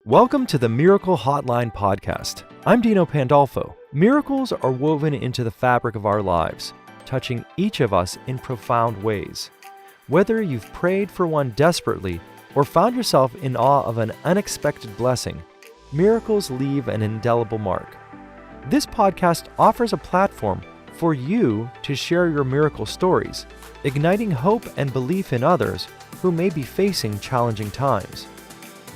Welcome to the Miracle Hotline podcast. I'm Dino Pandolfo. Miracles are woven into the fabric of our lives, touching each of us in profound ways. Whether you've prayed for one desperately or found yourself in awe of an unexpected blessing, miracles leave an indelible mark. This podcast offers a platform for you to share your miracle stories, igniting hope and belief in others who may be facing challenging times.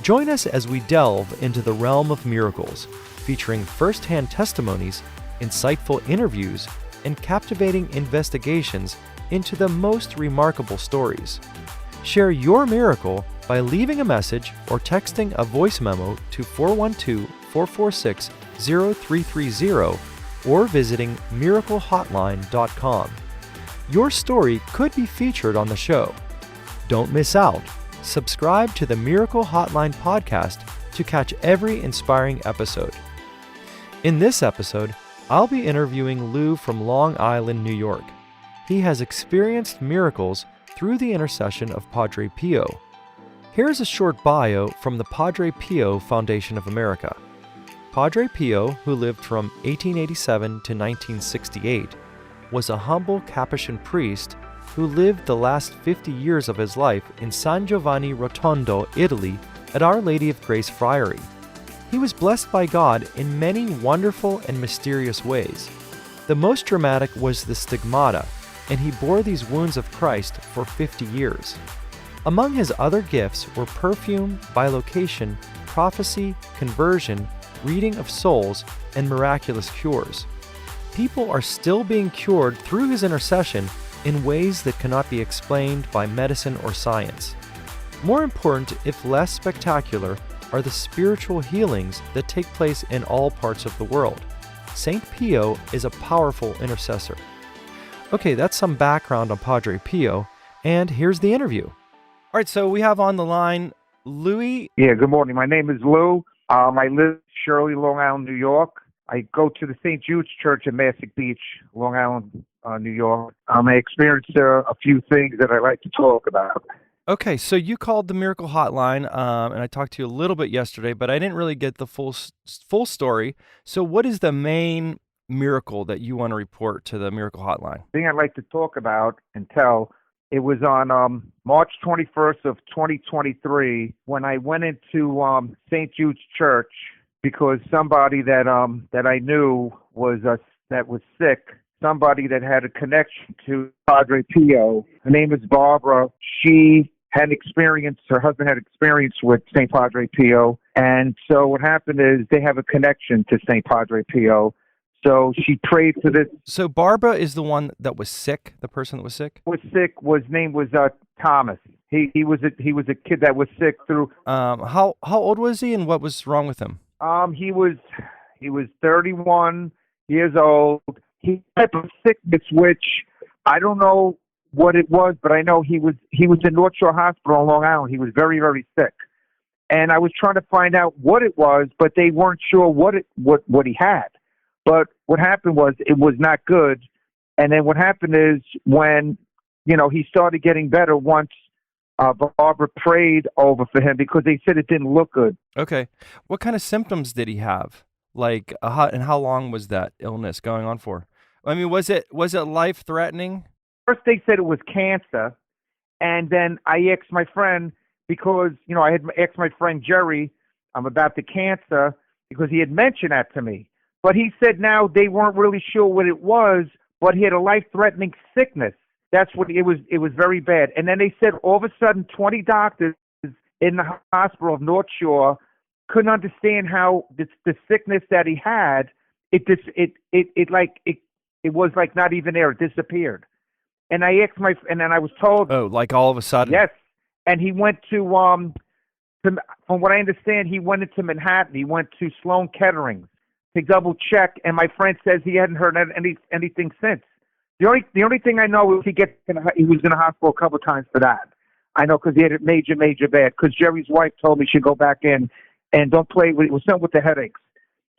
Join us as we delve into the realm of miracles, featuring first-hand testimonies, insightful interviews, and captivating investigations into the most remarkable stories. Share your miracle by leaving a message or texting a voice memo to 412-446-0330 or visiting miraclehotline.com. Your story could be featured on the show. Don't miss out. Subscribe to the Miracle Hotline podcast to catch every inspiring episode. In this episode, I'll be interviewing Lou from Long Island, New York. He has experienced miracles through the intercession of Padre Pio. Here's a short bio from the Padre Pio Foundation of America. Padre Pio, who lived from 1887 to 1968, was a humble Capuchin priest who lived the last 50 years of his life in San Giovanni Rotondo, Italy, at Our Lady of Grace Friary. He was blessed by God in many wonderful and mysterious ways. The most dramatic was the stigmata, and he bore these wounds of Christ for 50 years. Among his other gifts were perfume, bilocation, prophecy, conversion, reading of souls, and miraculous cures. People are still being cured through his intercession in ways that cannot be explained by medicine or science. More important, if less spectacular, are the spiritual healings that take place in all parts of the world. Saint Pio is a powerful intercessor. Okay, that's some background on Padre Pio, and here's the interview. All right, so we have on the line Louis. Yeah, good morning. My name is Lou. I live in Shirley, Long Island, New York. I go to the St. Jude's Church in Massac Beach, Long Island, New York. I experienced a few things that I like to talk about. Okay, so you called the Miracle Hotline, and I talked to you a little bit yesterday, but I didn't really get the full story. So what is the main miracle that you want to report to the Miracle Hotline? The thing I'd like to talk about and tell, it was on March 21st of 2023 when I went into St. Jude's Church because somebody that I knew was that was sick. Somebody that had a connection to Padre Pio. Her name is Barbara. She had experience, her husband had experience with St. Padre Pio. And so what happened is they have a connection to St. Padre Pio. So she prayed for this. So Barbara is the one that was sick, the person that was sick? Name was Thomas. He was a kid that was sick through. How old was he and what was wrong with him? He was 31 years old. He had a sickness, which I don't know what it was, but I know he was in North Shore Hospital in Long Island. He was very, very sick. And I was trying to find out what it was, but they weren't sure what he had. But what happened was it was not good. And then what happened is when, he started getting better once Barbara prayed over for him because they said it didn't look good. Okay. What kind of symptoms did he have? Like, and how long was that illness going on for? I mean, was it life-threatening? First, they said it was cancer, and then I asked my friend because I had asked my friend Jerry about the cancer because he had mentioned that to me. But he said now they weren't really sure what it was, but he had a life-threatening sickness. That's what it was. It was very bad. And then they said all of a sudden 20 doctors in the hospital of North Shore couldn't understand how the sickness that he had, it was like not even there. It disappeared. And I asked and then I was told. Oh, like all of a sudden? Yes. And he went to from what I understand, he went into Manhattan. He went to Sloan Kettering to double check. And my friend says he hadn't heard anything since. The only thing I know is he was in the hospital a couple of times for that. I know because he had it major bad. Because Jerry's wife told me she'd go back in and don't play with it. It was something with the headaches.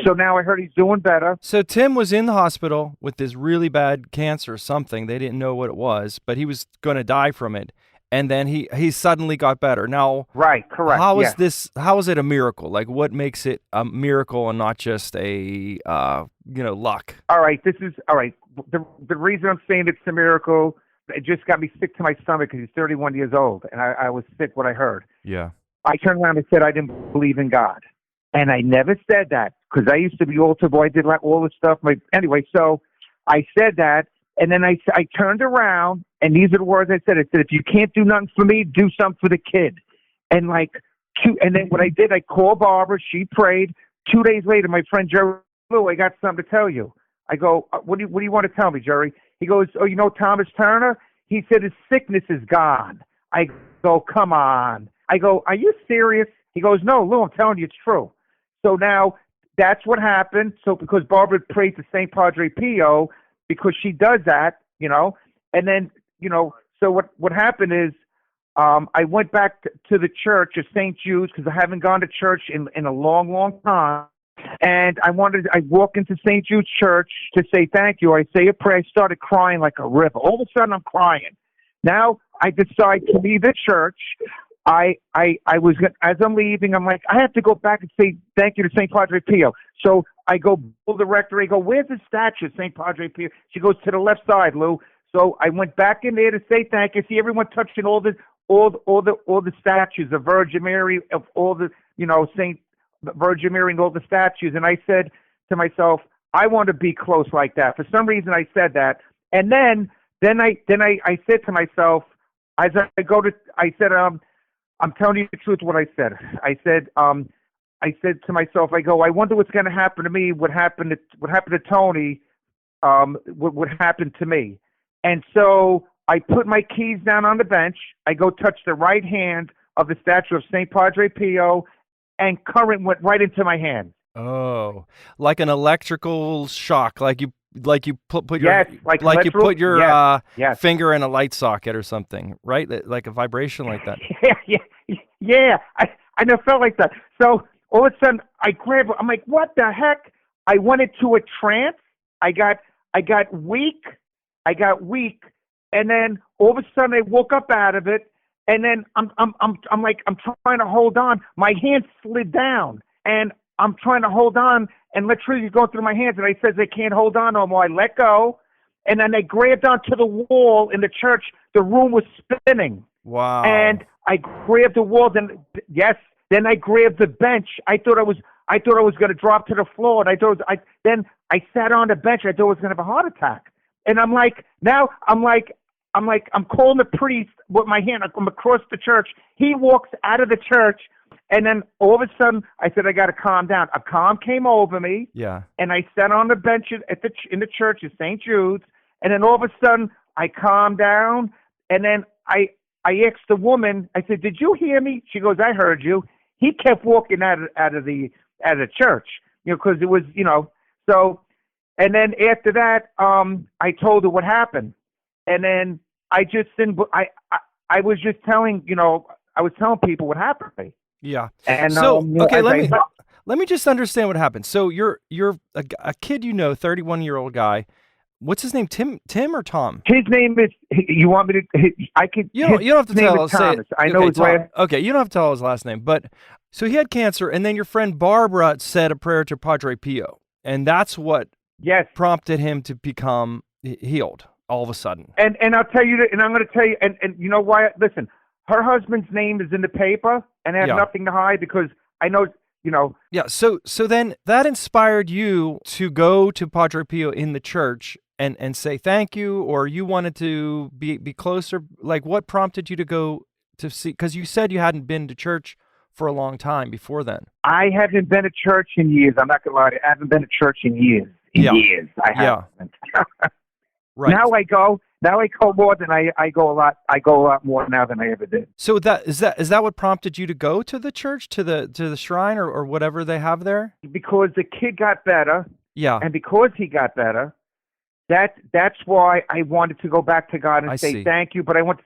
So now I heard he's doing better. So Tim was in the hospital with this really bad cancer or something. They didn't know what it was, but he was going to die from it. and then he suddenly got better. Now, Right, correct. how is Yes. this? How is it a miracle? Like, what makes it a miracle and not just a luck? All right, this is all right. The reason I'm saying it's a miracle, it just got me sick to my stomach because he's 31 years old, and I was sick when I heard. Yeah. I turned around and said I didn't believe in God, and I never said that because I used to be altar boy. I did like all this stuff. Anyway, so I said that, and then I turned around, and these are the words I said. I said, if you can't do nothing for me, do something for the kid. And and then what I did, I called Barbara. She prayed. 2 days later, my friend Jerry, Lou, I got something to tell you. I go, what do you want to tell me, Jerry? He goes, oh, you know Thomas Turner? He said his sickness is gone. I go, come on. I go, are you serious? He goes, no, Lou, I'm telling you it's true. So now that's what happened. So because Barbara prayed to St. Padre Pio, because she does that, and then, so what happened is I went back to the church of St. Jude's because I haven't gone to church in a long, long time. And I walk into St. Jude's Church to say thank you. I say a prayer. I started crying like a river. All of a sudden, I'm crying. Now I decide to leave the church. I was, as I'm leaving, I'm like, I have to go back and say thank you to St. Padre Pio. So I go pull the rectory. I go, where's the statue of St. Padre Pio? She goes, to the left side, Lou. So I went back in there to say thank you. See everyone touching all the statues of Virgin Mary, of all the Saint Virgin Mary and all the statues. And I said to myself, I want to be close like that. For some reason, I said that. And then I said to myself, as I go to, I said, I'm telling you the truth. What I said to myself, I go, I wonder what's going to happen to me. What happened to Tony? What happened to me? And so I put my keys down on the bench. I go touch the right hand of the statue of St. Padre Pio, and current went right into my hand. Oh, like an electrical shock, like you put your yes, like you put your yes. finger in a light socket or something, right? Like a vibration like that. yeah. I never felt like that. So all of a sudden, I grabbed. I'm like, what the heck? I went into a trance. I got weak. And then all of a sudden, I woke up out of it. And then I'm trying to hold on. My hand slid down, and I'm trying to hold on, and electricity going through my hands. And I says I can't hold on no more. I let go, and then I grabbed onto the wall in the church. The room was spinning. Wow! And I grabbed the wall. Then I grabbed the bench. I thought I was going to drop to the floor, and then I sat on the bench. I thought I was going to have a heart attack. And I'm calling the priest with my hand. I'm across the church. He walks out of the church, and then all of a sudden, I said, I got to calm down. A calm came over me. Yeah. And I sat on the bench in the church of St. Jude's, and then all of a sudden, I calmed down, and then I asked the woman, I said, did you hear me? She goes, I heard you. He kept walking out of the church, because it was, so, and then after that, I told her what happened. And then I just didn't. I was just telling, I was telling people what happened to me. Yeah. And so okay, let me just understand what happened. So you're a kid, 31-year-old guy. What's his name? Tim or Tom? His name is. You want me to? I could. You don't have to tell. Say it. I know his last. Okay, you don't have to tell his last name. But so he had cancer, and then your friend Barbara said a prayer to Padre Pio, and that's what prompted him to become healed. All of a sudden. And I'll tell you, and I'm going to tell you, and you know why? Listen, her husband's name is in the paper, and I have nothing to hide because I know, Yeah, so then that inspired you to go to Padre Pio in the church and say thank you, or you wanted to be closer? Like, what prompted you to go to see? Because you said you hadn't been to church for a long time before then. I haven't been to church in years. I'm not going to lie to you. I haven't been to church in years. Years. I haven't. Right. Now I go more than I go a lot. I go a lot more now than I ever did. So is that what prompted you to go to the church, to the shrine or whatever they have there? Because the kid got better. Yeah. And because he got better, that's why I wanted to go back to God and say thank you. But I want to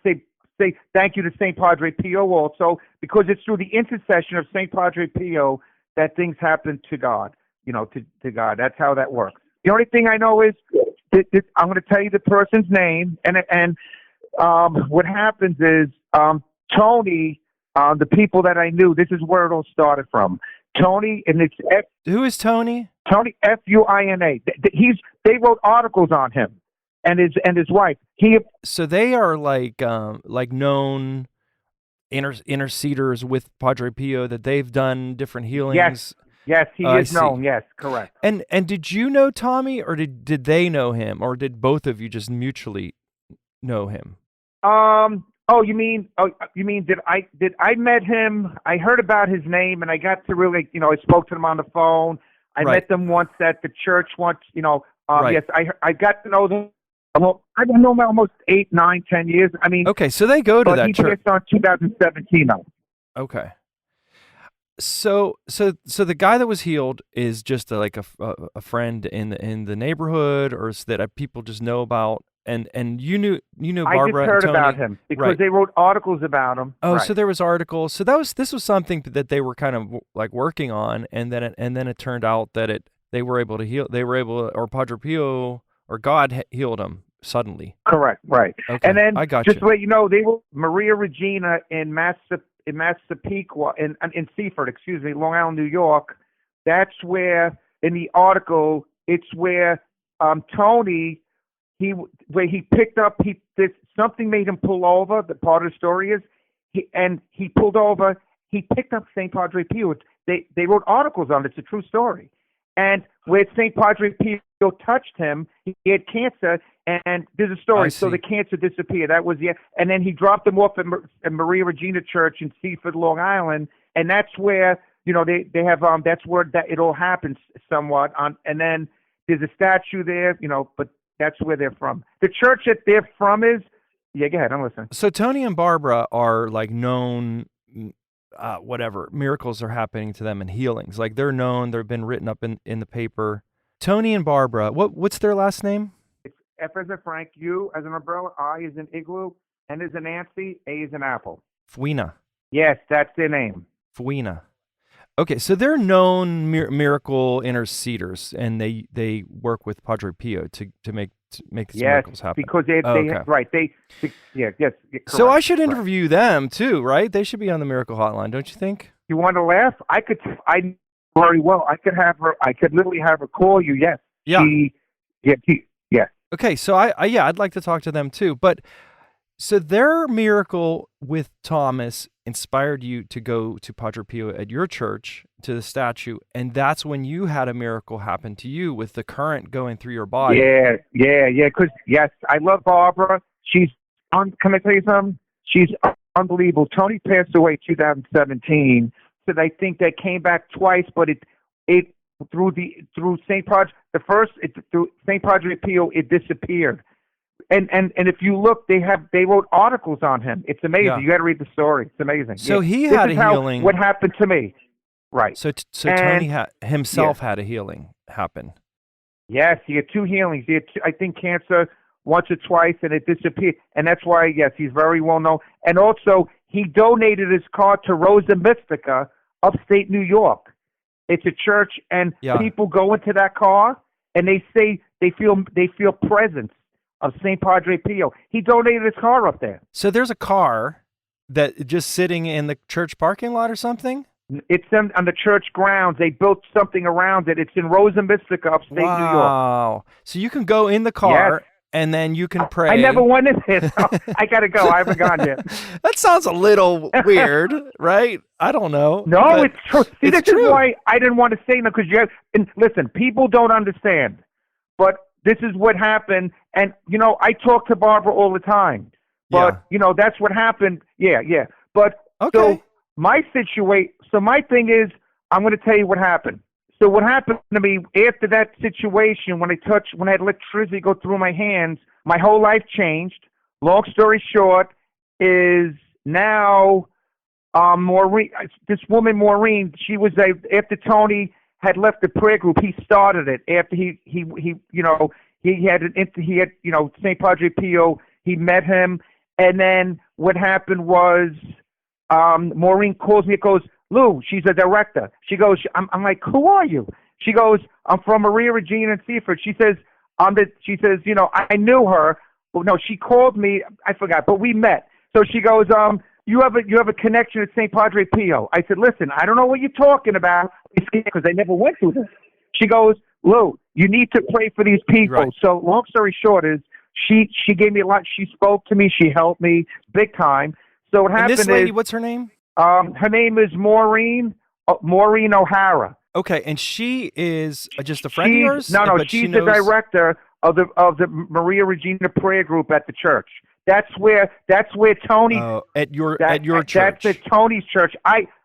say thank you to St. Padre Pio also, because it's through the intercession of St. Padre Pio that things happen to God. To God. That's how that works. The only thing I know is I'm going to tell you the person's name, and what happens is Tony, the people that I knew, this is where it all started from. Tony, and it's Who is Tony? Tony Fuina. They wrote articles on him and his wife. So they are like known interceders with Padre Pio, that they've done different healings. Yes, he is known. Yes, correct. And did you know Tommy, or did they know him, or did both of you just mutually know him? You mean did I met him? I heard about his name, and I got to really, I spoke to him on the phone. I met them once at the church once. Right. Yes, I got to know them. Well, I've known him almost 8, 9, 10 years. I mean, okay, so they go to that church. But he passed on 2017, though. Okay. So the guy that was healed is just like a friend in the neighborhood, or that people just know about, and you knew Barbara. I just heard and Tony. about him because they wrote articles about him. Oh, right. So there was articles. So this was something that they were kind of like working on, and then it turned out that they were able to heal. They were able, or Padre Pio or God healed him suddenly. Correct. Right. Okay. And then I got just you. to let you know, they were Maria Regina in Massapequa, in Seaford, Long Island, New York. That's where, in the article, it's where Tony, where he picked up, something made him pull over. The part of the story is, he pulled over. He picked up St. Padre Pio. They wrote articles on it. It's a true story. And where St. Padre Pio touched him, he had cancer, and there's a story. So the cancer disappeared. That was and then he dropped him off at Maria Regina Church in Seaford, Long Island, and that's where they have that's where it all happens somewhat. And then there's a statue there, but that's where they're from. The church that they're from is go ahead, I'm listening. So Tony and Barbara are like known. Whatever miracles are happening to them and healings, like they're known, they've been written up in the paper. Tony and Barbara, what's their last name? It's F as in Frank, U as an umbrella, I as in igloo, N as in Nancy, A as in apple. Fuina. Yes, that's their name. Fuina. Okay, so they're known miracle interceders, and they work with Padre Pio to make these miracles happen. Because they yes. Correct. So I should interview them too, right? They should be on the Miracle Hotline, don't you think? You want to laugh? I very well. I could have her. I could literally have her call you. Yes. Yeah. Yes. Okay, so I'd like to talk to them too. But so their miracle with Thomas inspired you to go to Padre Pio at your church, to the statue, and that's when you had a miracle happen to you with the current going through your body. Yeah. Because yes, I love Barbara. She's can I tell you something? She's unbelievable. Tony passed away in 2017. So I think that came back twice, but it through St. Padre through St. Padre Pio, it disappeared. And if you look, they wrote articles on him. It's amazing. Yeah. You got to read the story. It's amazing. So he had a healing. What happened to me? Right. So Tony himself had a healing happen. Yes, he had 2 healings. He had I think cancer once or twice, and it disappeared. And that's why, yes, he's very well known. And also, he donated his car to Rosa Mystica, upstate New York. It's a church, and people go into that car, and they say they feel presence of St. Padre Pio. He donated his car up there. So there's a car that just sitting in the church parking lot or something? It's on the church grounds. They built something around it. It's in Rosa Mystica, upstate New York. Wow. So you can go in the car, and then you can pray. I never went in there. So I got to go. I haven't gone yet. That sounds a little weird, right? I don't know. No, it's true. See, this true. is why I didn't want to say that, because and listen, people don't understand. But this is what happened. And, I talk to Barbara all the time. But, that's what happened. Yeah. But so my thing is, I'm going to tell you what happened. So what happened to me after that situation, when I had electricity go through my hands, my whole life changed. Long story short is now Maureen, this woman Maureen, she was after Tony had left the prayer group, he started it after he had St. Padre Pio, he met him, and then what happened was Maureen calls me, goes, Lou, she's a director. She goes, I'm like, who are you? She goes, I'm from Maria Regina in Seaford. She says, I knew her. Well, no, she called me. I forgot, but we met. So she goes, you have a connection with St. Padre Pio. I said, listen, I don't know what you're talking about because I never went through this. She goes, Lou, you need to pray for these people. Right. So long story short is she gave me a lot. She spoke to me. She helped me big time. So what happened And this lady, is, what's her name? her name is Maureen O'Hara. Okay, and she is just a friend of yours? No, But she's she the knows... director of the Maria Regina prayer group at the church. That's where Tony. At your church. That's at Tony's church.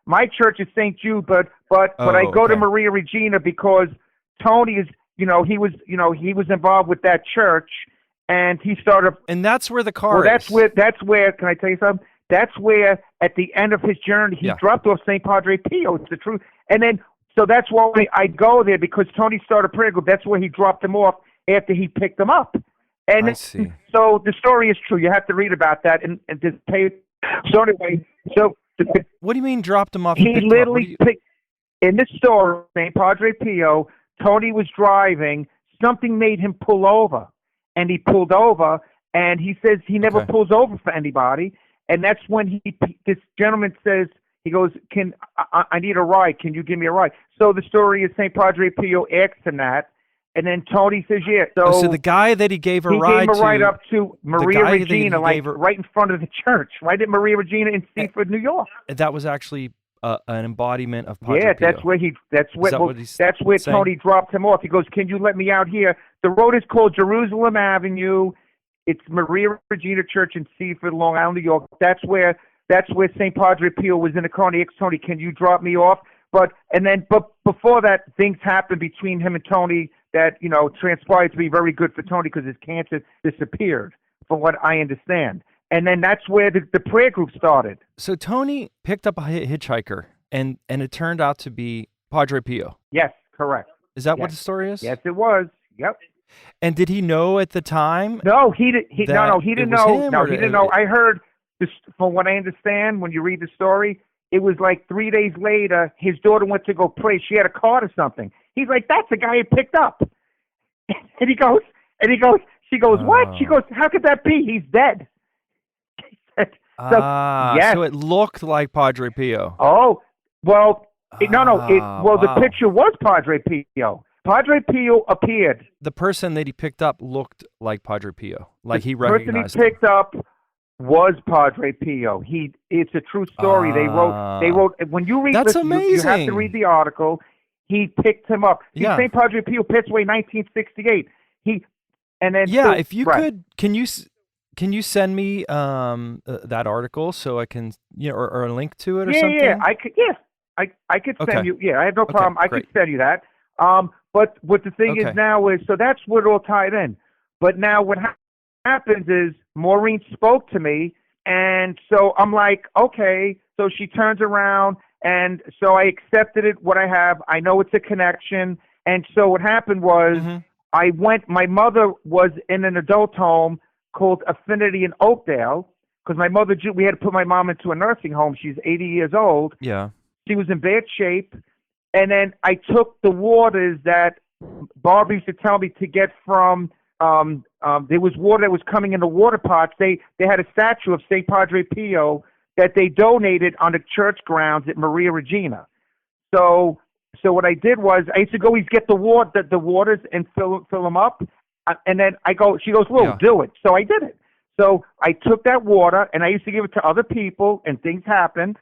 My church is St. Jude, but I go to Maria Regina because Tony is, he was involved with that church, and he started. And that's where the car Well, is. that's where. Can I tell you something? That's where at the end of his journey he dropped off St. Padre Pio. It's the truth. And then so that's why I go there, because Tony started a prayer group. That's where he dropped him off after he picked them up. And I see. So the story is true. You have to read about that and just pay. So anyway, What do you mean dropped him off? He literally picked, in this story, St. Padre Pio, Tony was driving. Something made him pull over, and he pulled over. And he says he never pulls over for anybody. And that's when this gentleman says, he goes, I need a ride. Can you give me a ride? So the story is St. Padre Pio asked him that. And then Tony says, yeah. So the guy that he gave a ride to... He gave him a ride up to Maria Regina, right in front of the church, right at Maria Regina in Seaford, New York. That was actually an embodiment of Padre Pio. Yeah, that's where Tony dropped him off. He goes, can you let me out here? The road is called Jerusalem Avenue. It's Maria Regina Church in Seaford, Long Island, New York. That's where St. Padre Pio was in the car. And he asked Tony, can you drop me off? But before that, things happened between him and Tony that, transpired to be very good for Tony because his cancer disappeared, from what I understand. And then that's where the prayer group started. So Tony picked up a hitchhiker, and it turned out to be Padre Pio. Yes, correct. Is that what the story is? Yes, it was. Yep. And did he know at the time? No, he didn't know. He didn't know. I heard this, from what I understand, when you read the story, it was like 3 days later, his daughter went to go pray. She had a card or something. He's like, that's the guy he picked up. And she goes, what? She goes, how could that be? He's dead. So it looked like Padre Pio. Oh, well, the picture was Padre Pio. Padre Pio appeared. The person that he picked up looked like Padre Pio, like he recognized him. The person he picked up was Padre Pio. It's a true story. They wrote. When you read that's this, amazing. You have to read the article. He picked him up. St. Padre Pio passed away in 1968. If you could, can you send me that article so I can, or a link to it or something? Yeah, I could. Yeah, I could send you. Yeah, I have no problem. I could send you that. But what the thing is now is, so that's what it all tied in. But now what happens is Maureen spoke to me, and so I'm like, okay. So she turns around, and so I accepted it, what I have. I know it's a connection. And so what happened was my mother was in an adult home called Affinity in Oakdale, because my mother, we had to put my mom into a nursing home. She's 80 years old. Yeah. She was in bad shape. And then I took the waters that Barbara used to tell me to get from, there was water that was coming in the water pots. They had a statue of St. Padre Pio that they donated on the church grounds at Maria Regina. So what I did was I used to go get the waters and fill them up. And then she goes, well, do it. So I did it. So I took that water and I used to give it to other people, and things happened.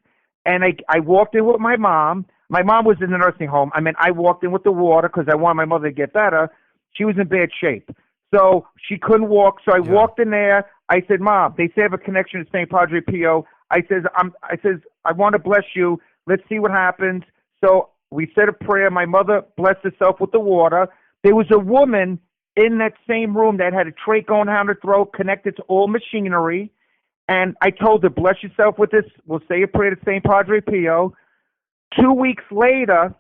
And I walked in with my mom. My mom was in the nursing home. I walked in with the water because I wanted my mother to get better. She was in bad shape. So she couldn't walk. So I walked in there. I said, Mom, they say I have a connection to St. Padre Pio. I says, I want to bless you. Let's see what happens. So we said a prayer. My mother blessed herself with the water. There was a woman in that same room that had a trach going down her throat, connected to all machinery. And I told her, bless yourself with this. We'll say a prayer to St. Padre Pio. 2 weeks later,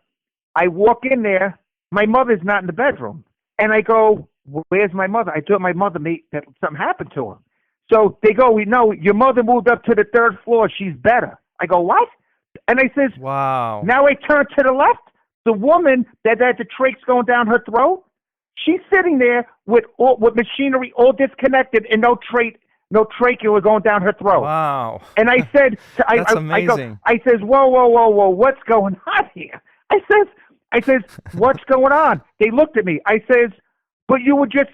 I walk in there. My mother's not in the bedroom. And I go, where's my mother? I thought my mother that something happened to her. So they go, we know your mother moved up to the third floor. She's better. I go, what? And I says, wow. Now I turn to the left. The woman that had the trachs going down her throat, she's sitting there with machinery all disconnected and no trach no trachea going down her throat. Wow. And I said, That's amazing. I says, whoa, what's going on here? I says, what's going on? They looked at me. I says, but you were just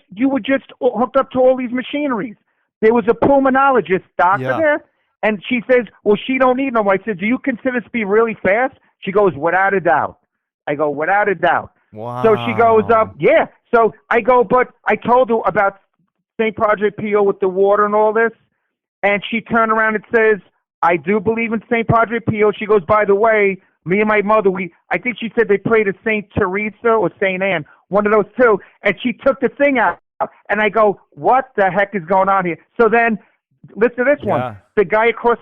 hooked up to all these machineries. There was a pulmonologist doctor there, and she says, well, she don't need no more. I said, do you consider this to be really fast? She goes, without a doubt. I go, without a doubt. Wow. So she goes, yeah. So I go, but I told her about St. Padre Pio with the water and all this, and she turned around and says, I do believe in St. Padre Pio. She goes, by the way, me and my mother, I think she said they prayed to St. Teresa or St. Anne, one of those two, and she took the thing out. And I go, what the heck is going on here? So then, listen to this one. The guy across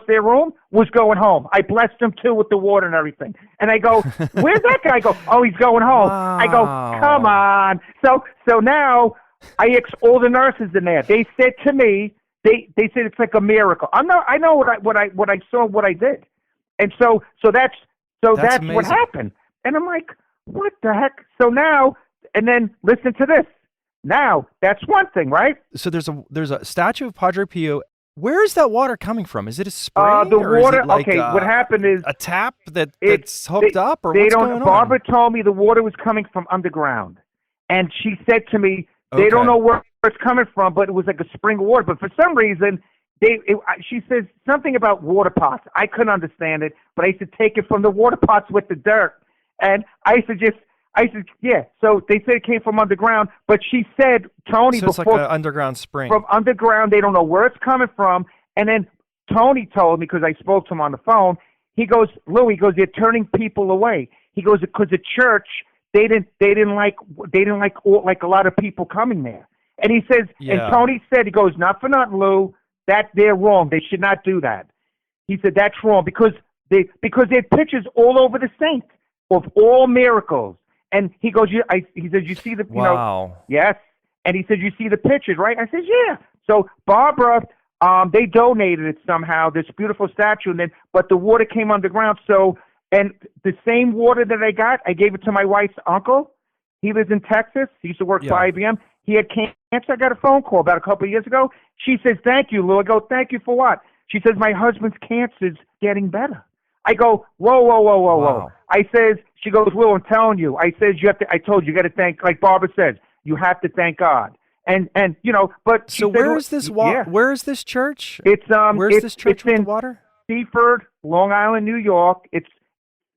their room was going home. I blessed him too with the water and everything. And I go, where's that guy? I go, oh, he's going home. Wow. I go, come on. So now I asked all the nurses in there. They said to me, they said it's like a miracle. I know what I saw, what I did. And so that's amazing. what happened. And I'm like, what the heck? So now, and then listen to this. Now, that's one thing, right? So there's a statue of Padre Pio. Where is that water coming from? Is it a spring? The or water. Is it like what happened is a tap that's hooked up, or what's going on? Barbara told me the water was coming from underground, and she said to me they don't know where it's coming from, but it was like a spring of water. But for some reason, she says something about water pots. I couldn't understand it, but I used to take it from the water pots with the dirt, and I said, yeah. So they said it came from underground, but she said, Tony, so it's before, like an underground spring. From underground, they don't know where it's coming from. And then Tony told me, because I spoke to him on the phone, he goes, Lou, they're turning people away. He goes, because the church, they didn't like a lot of people coming there. And he says, and Tony said, he goes, not for nothing, Lou, that they're wrong. They should not do that. He said that's wrong because they had pictures all over the saints of all miracles. And he goes, he says, you see the, yes. And he said, you see the pictures, right? I said, yeah. So Barbara, they donated it somehow, this beautiful statue, but the water came underground. So, and the same water that I got, I gave it to my wife's uncle. He lives in Texas. He used to work for IBM. He had cancer. I got a phone call about a couple of years ago. She says, thank you, Lou. I go, thank you for what? She says, my husband's cancer is getting better. I go, whoa. I says, she goes, Will, I'm telling you. I says, I told you, you got to thank, like Barbara says, you have to thank God. And but so where is this where is this church? It's where's this church with the water? Seaford, Long Island, New York.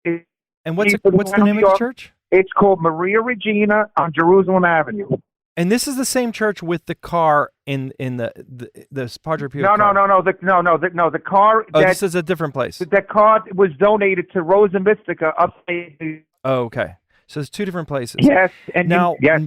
And what's the name of the church? It's called Maria Regina on Jerusalem Avenue. And this is the same church with the car in the Padre Pio. No. The car. This is a different place. That car was donated to Rosa Mystica upstate. Oh, okay. So it's two different places. Yes, and now, yes.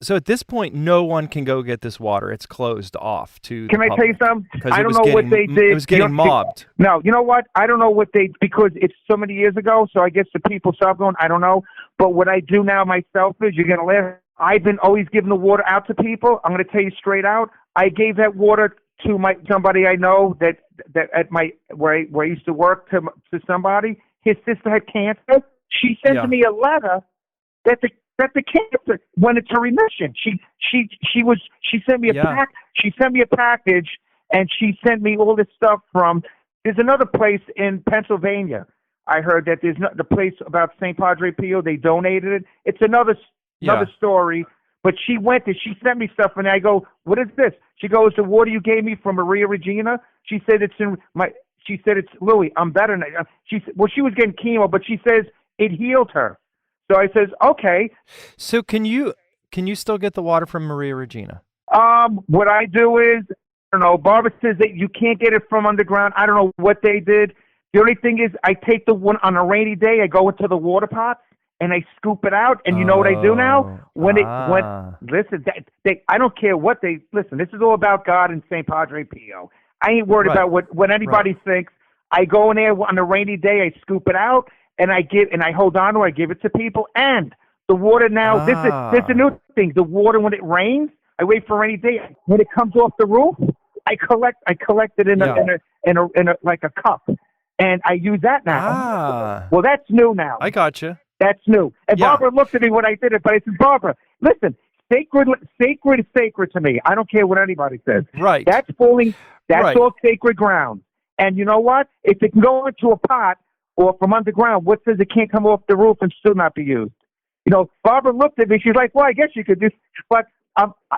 So at this point, no one can go get this water. It's closed off to. Can I tell you something? I don't know what they did. It was getting mobbed. No, you know what? I don't know what because it's so many years ago. So I guess the people stopped going. I don't know. But what I do now myself is, you're gonna laugh. I've been always giving the water out to people. I'm gonna tell you straight out. I gave that water to somebody I know that at where I used to work to somebody. His sister had cancer. She sent me a letter that the cancer went into remission. She sent me a package, and she sent me all this stuff from. There's another place in Pennsylvania. I heard that there's the place about St. Padre Pio. They donated it. It's another story. But she went there. She sent me stuff, and I go, "What is this?" She goes, "The water you gave me from Maria Regina." She said it's in my. She said it's Louis. I'm better now. She was getting chemo, but she says it healed her. So I says, okay. So can you still get the water from Maria Regina? What I do is, I don't know. Barbara says that you can't get it from underground. I don't know what they did. The only thing is, I take the one on a rainy day. I go into the water pots and I scoop it out. And you know what I do now? Listen, I don't care what listen. This is all about God and St. Padre Pio. I ain't worried about what anybody thinks. I go in there on a rainy day. I scoop it out. And I hold on to it, I give it to people. And the water now, this is a new thing. The water, when it rains, I wait for a rainy day. When it comes off the roof, I collect it in a like a cup. And I use that now. Well, that's new now. I gotcha. That's new. And Barbara looked at me when I did it, but I said, Barbara, listen, sacred is sacred to me. I don't care what anybody says. Right. That's falling. That's Right. all sacred ground. And you know what? If it can go into a pot or from underground, what says it can't come off the roof and still not be used? You know, Barbara looked at me. She's like, "Well, I guess you could do." But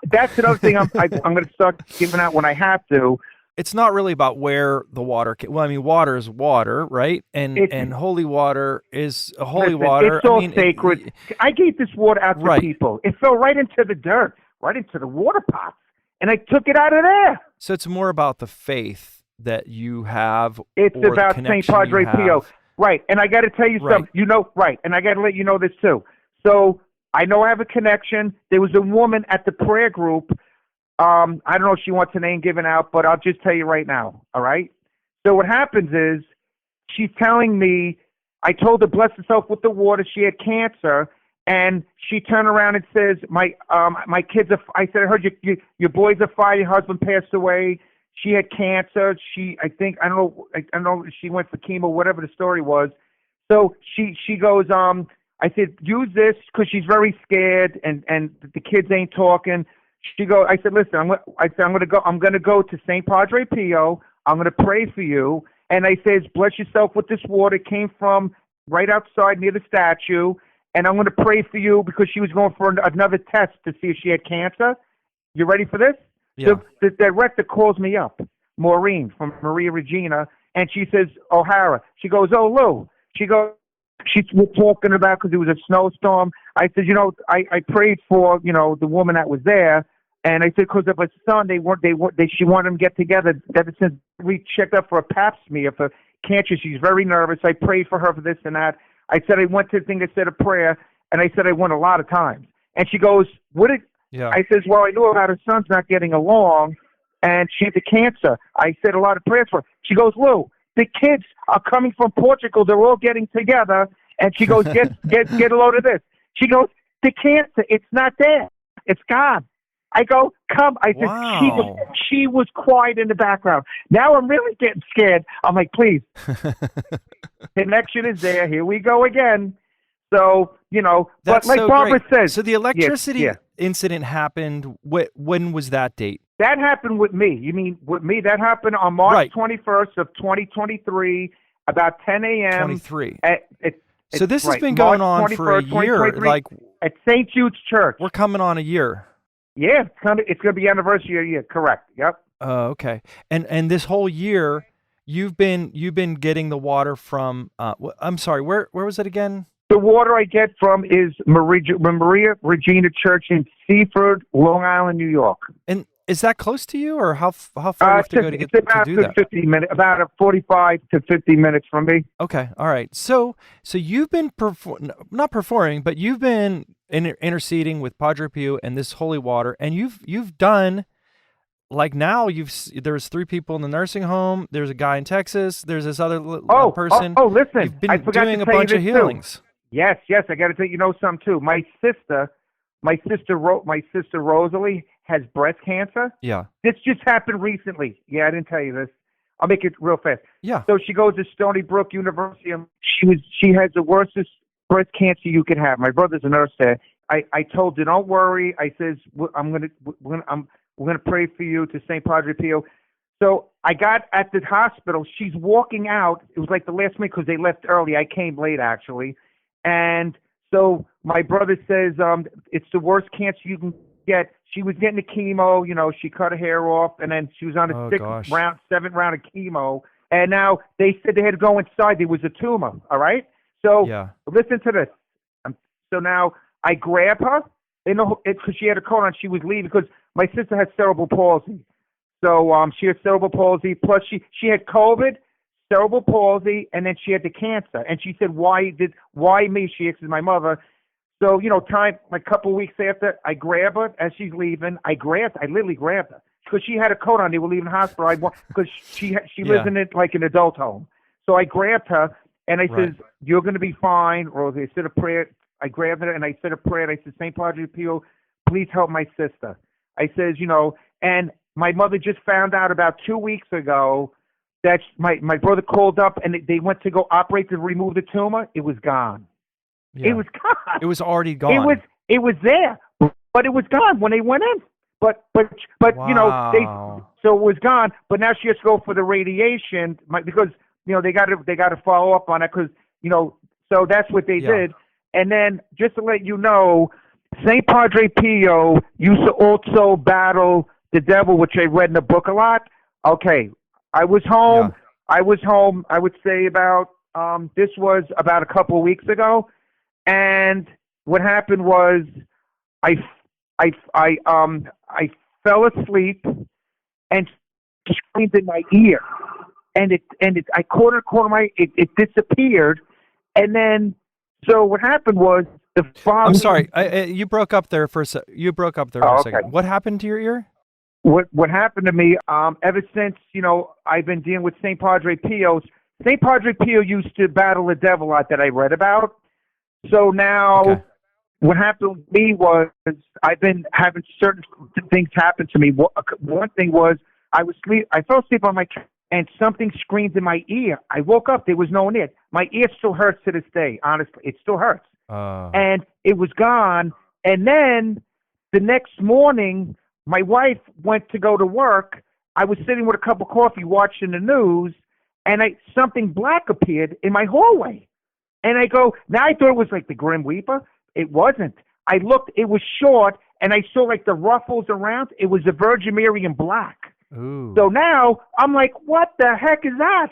that's another thing I'm going to start giving out when I have to. It's not really about where the water well, I mean, water is water, right? And holy water is holy water. It's all sacred. I gave this water out to people. It fell right into the dirt, right into the water pots, and I took it out of there. So it's more about the faith that you have. It's or about St. Padre Pio. Right. And I got to tell you something, and I got to let you know this too. So I know I have a connection. There was a woman at the prayer group. I don't know if she wants her name given out, but I'll just tell you right now. All right. So what happens is she's telling me, I told her bless herself with the water. She had cancer, and she turned around and says, my kids are. I said, I heard your boys are fine. Your husband passed away. She had cancer. I don't know. She went for chemo, whatever the story was. So she goes, I said, use this because she's very scared, and the kids ain't talking. I said, listen, I'm going to go to St. Padre Pio. I'm going to pray for you. And I says, bless yourself with this water. It came from right outside near the statue. And I'm going to pray for you because she was going for another test to see if she had cancer. You ready for this? Yeah. The director calls me up, Maureen from Maria Regina, and she says, O'Hara. She goes, oh, Lou. She's talking about because it was a snowstorm. I said, I prayed for, the woman that was there. And I said, because of her son, she wanted them to get together. Ever since we checked up for a pap smear for cancer, she's very nervous. I prayed for her for this and that. I said, I went to the thing that said a prayer, and I said, I went a lot of times. And she goes, Yeah. I says, well, I knew about her son's not getting along, and she had the cancer. I said a lot of prayers for her. She goes, Lou, the kids are coming from Portugal. They're all getting together. And she goes, get a load of this. She goes, the cancer, it's not there. It's gone. I go, come. I said, wow. she was quiet in the background. Now I'm really getting scared. I'm like, please. Connection is there. Here we go again. So, That's but like so Barbara great. says. So the electricity incident happened, when was that date? That happened with me. You mean with me? That happened on March 21st of 2023, about 10 a.m. 23. So this has been going on for a year. Like at St. Jude's Church. We're coming on a year. Yeah, it's going to be anniversary of a year. Correct. Yep. Oh, okay. And this whole year, you've been getting the water from. I'm sorry. Where was it again? The water I get from is Maria Regina Church in Seaford, Long Island, New York. And is that close to you, or how far do you have to go to get to do that? 50 minutes, about 45 to 50 minutes from me. Okay, all right. So you've been not performing, but you've been interceding with Padre Pio and this holy water, and you've done. Like now, there's 3 people in the nursing home. There's a guy in Texas. There's this other person. Oh, listen! You've been I forgot doing to a tell bunch you of this healings. Too. Yes. I got to tell you something too. My sister Rosalie has breast cancer. Yeah. This just happened recently. Yeah, I didn't tell you this. I'll make it real fast. Yeah. So she goes to Stony Brook University. She has the worstest breast cancer you could have. My brother's a nurse there. I told her, don't worry. I says we're gonna pray for you to St. Padre Pio. So I got at the hospital. She's walking out. It was like the last minute because they left early. I came late actually, and so my brother says it's the worst cancer you can get. She was getting the chemo. She cut her hair off, and then she was on the 7th round of chemo. And now they said they had to go inside. There was a tumor. All right. So listen to this. So now I grab her. Because she had a coat on, she was leaving because my sister had cerebral palsy. So she had cerebral palsy, plus she had COVID, cerebral palsy, and then she had the cancer. And she said, why me? She asked my mother. So, a couple of weeks after, I grab her as she's leaving. I literally grabbed her because she had a coat on. They were leaving the hospital because she lives in it like an adult home. So I grabbed her and I says, you're going to be fine, Rosie. I said a prayer. I grabbed her and I said a prayer. And I said, St. Padre Pio, please help my sister. I says, and my mother just found out about 2 weeks ago that my brother called up and they went to go operate to remove the tumor. It was gone. Yeah. It was gone. It was already gone. It was there. but it was gone when they went in. But Wow. so it was gone. But now she has to go for the radiation because they got to follow up on it because so that's what they Yeah. did. And then just to let you know, Saint Padre Pio used to also battle the devil, which I read in the book a lot. Okay, I was home. Yeah. I was home. I would say about this was about a couple of weeks ago, and what happened was I I fell asleep and screamed in my ear, and I caught it, it disappeared, and then so what happened was the I'm following. sorry. You broke up there for a You broke up there for a Oh, second. okay. What happened to your ear? What happened to me? Ever since I've been dealing with Saint Padre Pio. Saint Padre Pio used to battle the devil a lot that I read about. So now, Okay. what happened with me was I've been having certain things happen to me. One thing was I fell asleep on my couch and something screamed in my ear. I woke up. There was no one there. My ear still hurts to this day. Honestly, it still hurts. And it was gone. And then the next morning, my wife went to go to work. I was sitting with a cup of coffee watching the news, and something black appeared in my hallway. And I go, now I thought it was like the Grim Reaper. It wasn't. I looked, it was short, and I saw like the ruffles around. It was the Virgin Mary in black. Ooh. So now I'm like, what the heck is that?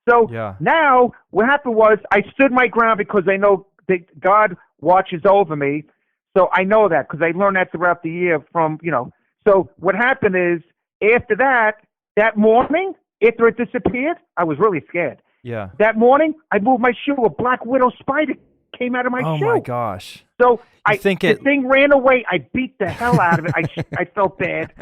So Yeah. now what happened was I stood my ground because I know that God watches over me. So I know that because I learned that throughout the year from. So what happened is after that morning, after it disappeared, I was really scared. Yeah. That morning, I moved my shoe. A black widow spider came out of my shoe. Oh my gosh. So The thing ran away. I beat the hell out of it. I felt bad.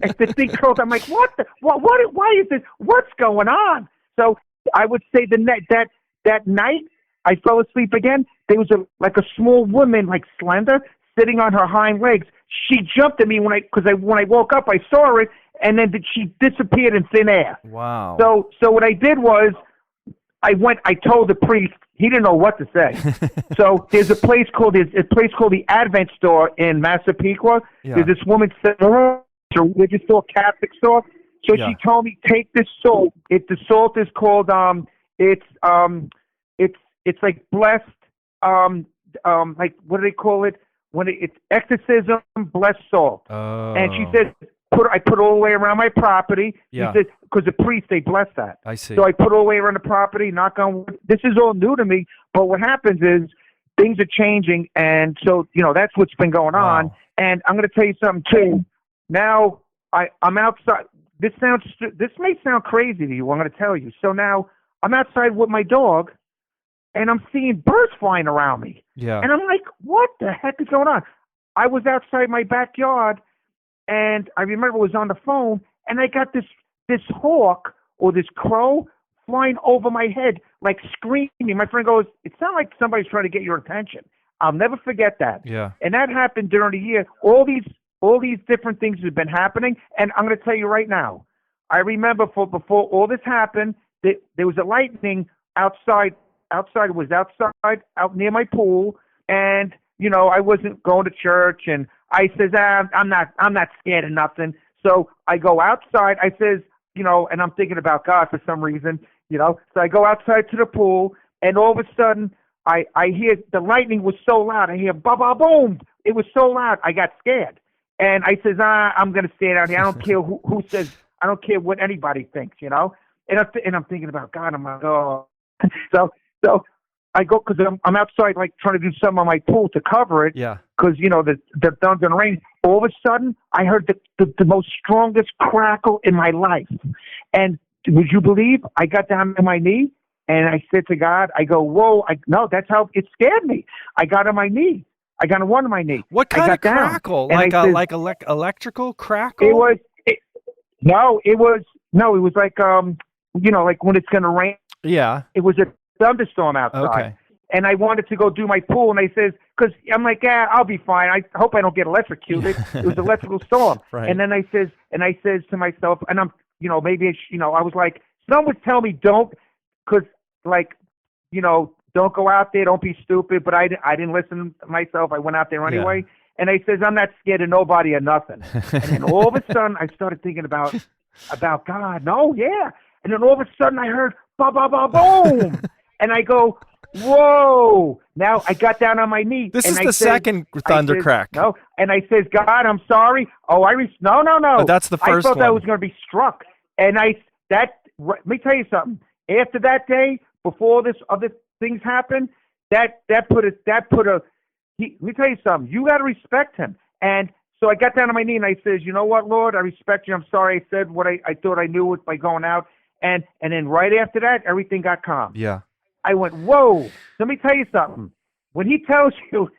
And the thing curled. I'm like, what? Why is this? What's going on? So I would say that night I fell asleep again. There was like a small woman, like slender, sitting on her hind legs. She jumped at me when I woke up. I saw it, and then she disappeared in thin air. Wow. So what I did was I told the priest. He didn't know what to say. So there's a place called the Advent Store in Massapequa. Yeah. There's this woman sitting around. It's a religious store, Catholic store. So Yeah. she told me, take this salt. The salt is called it's like blessed like what do they call it when it's exorcism blessed salt. Oh. And she said I put it all the way around my property. Yeah. She said because the priest they bless that. I see. So I put it all the way around the property. Knock on wood. This is all new to me. But what happens is things are changing, and so that's what's been going on. Wow. And I'm going to tell you something too. Now I'm outside. This may sound crazy to you. I'm going to tell you. So now I'm outside with my dog, and I'm seeing birds flying around me. Yeah. And I'm like, what the heck is going on? I was outside my backyard, and I remember I was on the phone, and I got this hawk or this crow flying over my head, like screaming. My friend goes, it sounds like somebody's trying to get your attention. I'll never forget that. Yeah. And that happened during the year. All these different things have been happening, and I'm going to tell you right now. I remember before all this happened, there was a lightning outside. It was outside, out near my pool, and I wasn't going to church, and I says, I'm not scared of nothing. So I go outside. I says, and I'm thinking about God for some reason, So I go outside to the pool, and all of a sudden, I hear the lightning was so loud. I hear ba ba boom. It was so loud. I got scared, and I says, I'm going to stand out here. I don't care who says. I don't care what anybody thinks, And I'm thinking about God. I'm like, oh, so I go because I'm outside, like trying to do something on my pool to cover it. Yeah. Because the thunder and rain. All of a sudden, I heard the most strongest crackle in my life, and would you believe? I got down on my knee and I said to God, I go, whoa! No, that's how it scared me. I got on my knee. I got on one of my knees. What kind of down, crackle? Like electrical crackle? It was like like when it's gonna rain. Yeah. It was a thunderstorm outside. Okay. And I wanted to go do my pool, and I says, because I'm like, I'll be fine. I hope I don't get electrocuted. It was an electrical storm. Right. And then I says to myself, and I'm, maybe I was like, someone would tell me don't, because don't go out there, don't be stupid. But I didn't listen to myself. I went out there anyway, And I says, I'm not scared of nobody or nothing. And then all of a sudden, I started thinking about God. No, yeah. And then all of a sudden, I heard, ba, ba, ba, boom. And I go, whoa. Now, I got down on my knee. This and is I the says, second thunder crack. No. And I says, God, I'm sorry. Oh, no. Oh, that's the first I thought one. I was going to be struck. And let me tell you something. After that day, before this other things happened, let me tell you something. You got to respect him. And so I got down on my knee and I says, you know what, Lord, I respect you. I'm sorry I said what I thought I knew by going out. And then right after that, everything got calm. Yeah. I went, whoa. Let me tell you something. When he tells you,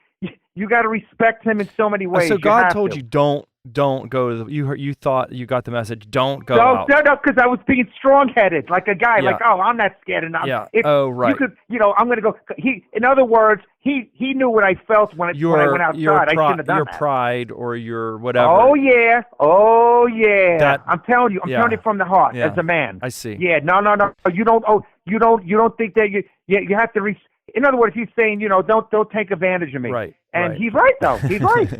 you got to respect him in so many ways. So God told you don't go. You thought you got the message. Don't go out. No, because I was being strong-headed, like a guy. Yeah. Like, oh, I'm not scared enough. Yeah. Right. I'm going to go. In other words, he knew what I felt when I went outside. I shouldn't have done that. Your pride or your whatever. Oh yeah. I'm telling you. I'm telling you from the heart as a man. I see. Yeah. No. You don't think that you have to. In other words, he's saying, don't take advantage of me. Right. And he's right, though. He's right.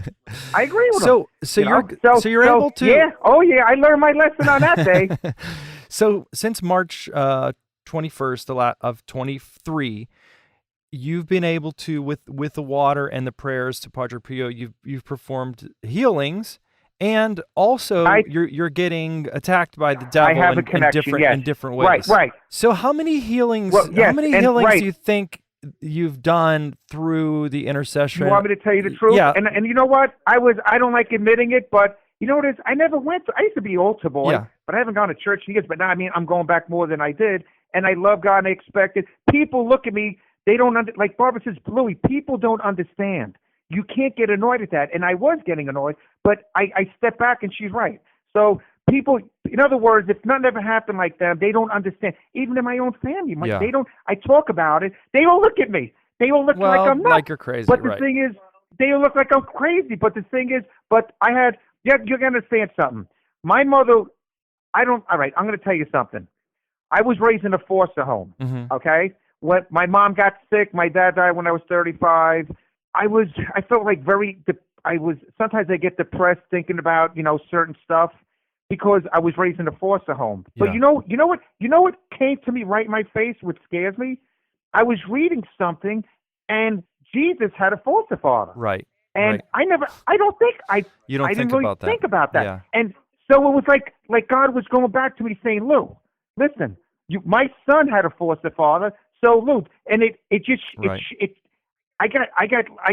I agree with him. So you're able to. Yeah. Oh, yeah. I learned my lesson on that day. So since March 21st of 23, you've been able to, with the water and the prayers to Padre Pio, you've performed healings. And also, you're getting attacked by the devil in different ways. Right. So how many healings? How many healings do you think you've done through the intercession? You want me to tell you the truth? Yeah. And you know what? I don't like admitting it, but you know what it is? I never went. I used to be altar boy, but I haven't gone to church in years. But now, I'm going back more than I did, and I love God and I expect it. People look at me. They don't like Barbara says, Bluey. People don't understand. You can't get annoyed at that, and I was getting annoyed, but I stepped back, and she's right. So people, in other words, if nothing ever happened like them, they don't understand. Even in my own family, they don't. I talk about it. They all look at me. They all look like I'm nuts. Like you're crazy. But the thing is, they all look like I'm crazy. But the thing is, you're going to understand something. My mother, all right, I'm going to tell you something. I was raised in a foster home, okay? When my mom got sick, my dad died when I was 35. I felt like sometimes I get depressed thinking about, certain stuff because I was raised in a foster home. But you know what came to me right in my face, what scares me? I was reading something and Jesus had a foster father. Right. And right. You don't didn't think really about that. think about that. Yeah. And so it was like God was going back to me saying, Lou, listen, my son had a foster father. So Lou, and I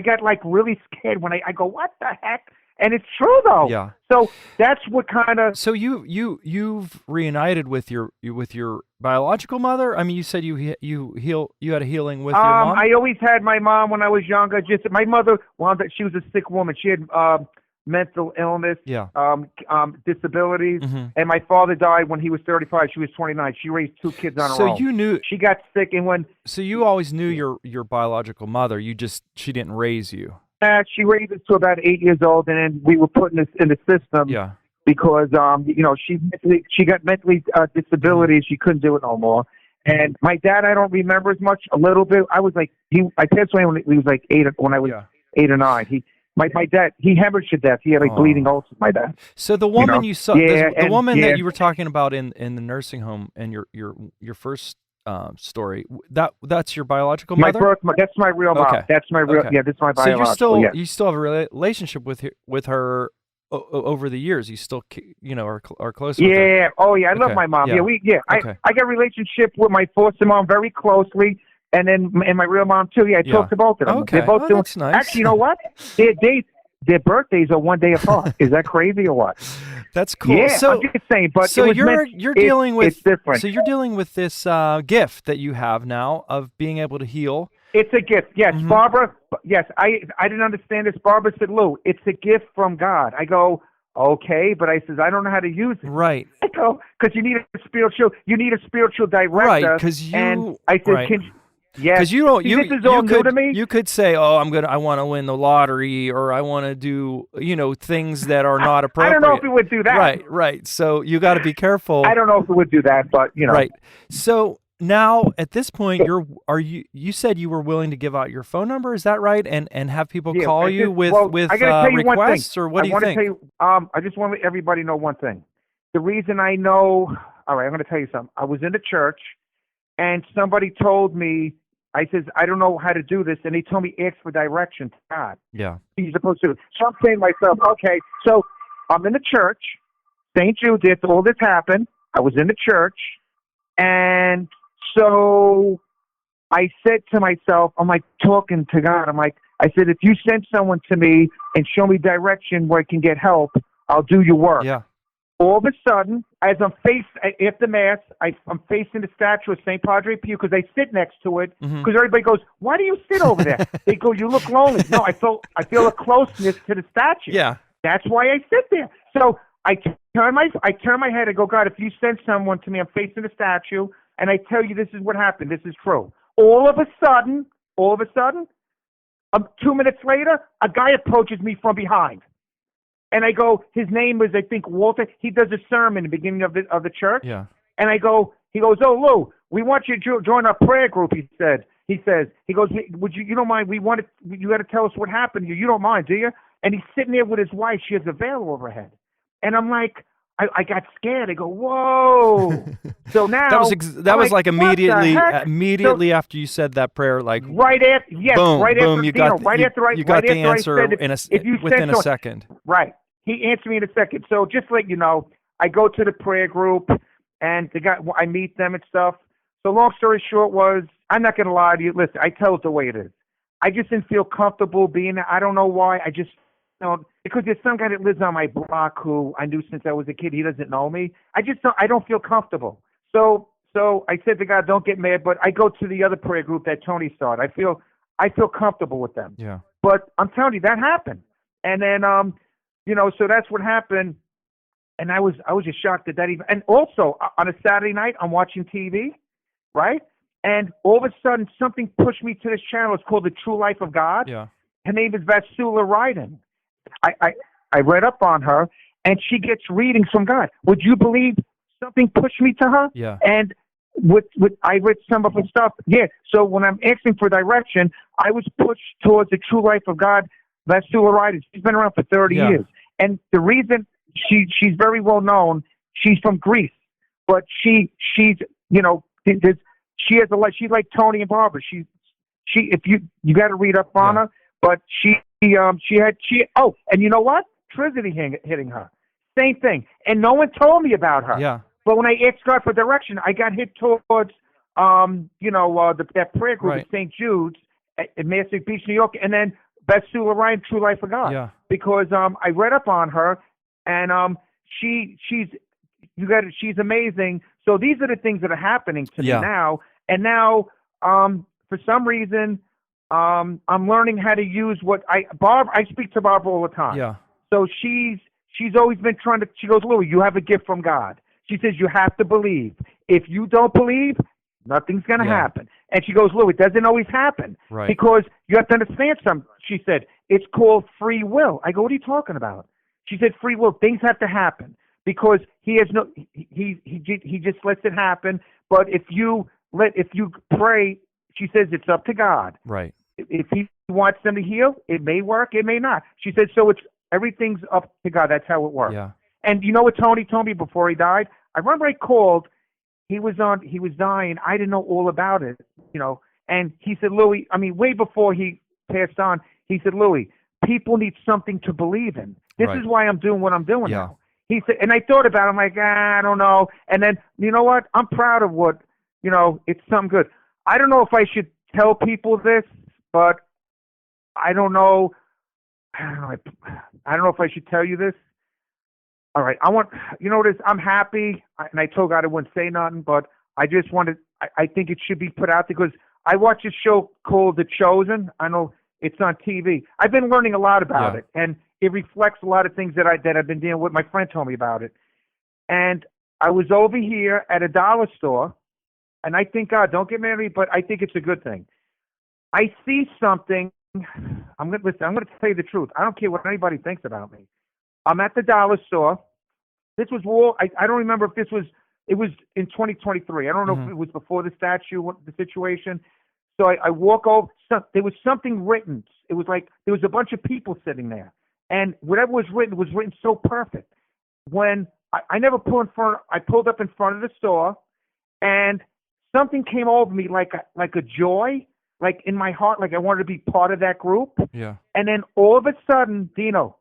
got like really scared when I go, what the heck? And it's true though. Yeah. So that's what kind of. So you've reunited with your biological mother. I mean, you said you had a healing with your mom. I always had my mom when I was younger. Just my mother she was a sick woman. She had mental illness, disabilities, and my father died when he was 35. She was 29. She raised 2 kids on her own. So you knew she got sick, and so you always knew your biological mother. She didn't raise you. She raised us to about 8 years old, and then we were put in the system. Yeah. Because she got mentally disabilities. She couldn't do it no more. And my dad, I don't remember as much. A little bit. I was like I passed away when he was like 8. When I was 8 or 9. My dad, he hemorrhaged to death. He had bleeding ulcers. My dad. So the woman you saw, the woman that you were talking about in the nursing home, and your first story, that's your biological mother. That's my real mom. Okay. That's my real. Okay. Yeah, that's my biological. So you still have a relationship with her over the years. You still are close. With her. Yeah. Oh yeah. I love my mom. Yeah. I got a relationship with my foster mom very closely. And my real mom too. Yeah, I talked to both of them. Okay. They're both doing. That's nice. Actually, you know what? Their birthdays are one day apart. Is that crazy or what? That's cool. Yeah, I'm just saying. But so you're dealing with. It's different. So you're dealing with this gift that you have now of being able to heal. It's a gift. Yes, Barbara. Yes, I didn't understand this. Barbara said, "Lou, it's a gift from God." I go, "Okay," but I says, "I don't know how to use it." Right. I go, "Because you need a spiritual director." Right. Because you. And I said, right. Yeah, because you don't. this is all new to me. You could say, "Oh, I want to win the lottery," or "I want to do, things that are not appropriate." I don't know if it would do that. Right. So you got to be careful. I don't know if it would do that, but Right. So now at this point, you said you were willing to give out your phone number, is that right? And have people Yeah, call I you just, well, I with got to tell you one thing. requests, or what I do you want to tell think? you, I just want to let everybody know one thing. The reason I know, all right, I'm going to tell you something. I was in the church, and somebody told me, I says, I don't know how to do this, and they told me ask for direction to God. Yeah. You're supposed to. So I'm saying to myself, okay, so I'm in the church. St. Jude did all this happened. I was in the church, and so I said to myself, I'm like talking to God. I'm like, I said, if you send someone to me and show me direction where I can get help, I'll do your work. Yeah. All of a sudden, as I'm after Mass, I'm facing the statue of St. Padre Pio because I sit next to it because everybody goes, why do you sit over there? They go, you look lonely. No, I feel a closeness to the statue. Yeah. That's why I sit there. So I turn my head. I go, God, if you send someone to me, I'm facing the statue, and I tell you this is what happened. This is true. All of a sudden, 2 minutes later, a guy approaches me from behind. And I go, his name is, I think, Walter. He does a sermon in the beginning of the church. Yeah. And I go, he goes, oh, Lou, we want you to join our prayer group, he says, he goes, would you don't mind, you got to tell us what happened to you. You don't mind, do you? And he's sitting there with his wife. She has a veil over her head. And I'm like, I got scared. I go, whoa. So now that was like immediately after you said that prayer, like right after, yes, boom, right boom, after, you got the answer within a second. Right. He answered me in a second. So just like you know, I go to the prayer group, and I meet them and stuff. So long story short was, I'm not going to lie to you. Listen, I tell it the way it is. I just didn't feel comfortable being there. I don't know why. I just, because there's some guy that lives on my block who I knew since I was a kid. He doesn't know me. I don't feel comfortable. So I said to God, don't get mad, but I go to the other prayer group that Tony started. I feel comfortable with them. Yeah. But I'm telling you, that happened. And then, so that's what happened. And I was just shocked that even, and also on a Saturday night, I'm watching TV, right? And all of a sudden, something pushed me to this channel. It's called The True Life of God. Yeah. Her name is Vasula Ryden. I read up on her, and she gets readings from God. Would you believe something pushed me to her? Yeah. And I read some of her stuff. Yeah. So when I'm asking for direction, I was pushed towards The True Life of God, Vasula Ryden. She's been around for 30 years. And the reason she's very well known, she's from Greece, but she's she has a she's like Tony and Barbara. She if you got to read up on her, but and you know what? Electricity hitting her. Same thing. And no one told me about her. Yeah. But when I asked God for direction, I got hit towards that prayer group at St. Jude's at Massac Beach, New York, and then Vasula Ryan, True Life of God. Yeah. Because I read up on her, and she's amazing. So these are the things that are happening to me now. And now, for some reason, I'm learning how to use I speak to Barbara all the time. Yeah. So she's always been she goes, Louis, you have a gift from God. She says, you have to believe. If you don't believe, nothing's going to happen. And she goes, Louis, it doesn't always happen. Right. Because you have to understand something. She said, it's called free will. I go, what are you talking about? She said, free will. Things have to happen because he just lets it happen. But if you pray, she says it's up to God. Right. If he wants them to heal, it may work, it may not. She said, so everything's up to God. That's how it works. Yeah. And you know what Tony told me before he died? I remember I called. He was dying. I didn't know all about it, And he said, Louis, way before he passed on, he said, Louis, people need something to believe in. This is why I'm doing what I'm doing now. He said, and I thought about it. I'm like, I don't know. And then, you know what? I'm proud of what, it's something good. I don't know if I should tell people this, but I don't know. I don't know if I should tell you this. All right. I'm happy, and I told God I wouldn't say nothing, but I just wanted, I think it should be put out there because I watch a show called The Chosen. I know it's on TV. I've been learning a lot about it, and it reflects a lot of things that I've been dealing with. My friend told me about it. And I was over here at a dollar store, and I think, God, don't get married, but I think it's a good thing. I see something. I'm going to tell you the truth. I don't care what anybody thinks about me. I'm at the dollar store. This was I don't remember if this was It was in 2023. I don't know if Mhm. it was before the statue, the situation. So I walk over. There was something written. It was like there was a bunch of people sitting there, and whatever was written so perfect. When I never pulled in front, I pulled up in front of the store, and something came over me like a joy, like in my heart, like I wanted to be part of that group. Yeah. And then all of a sudden, Dino,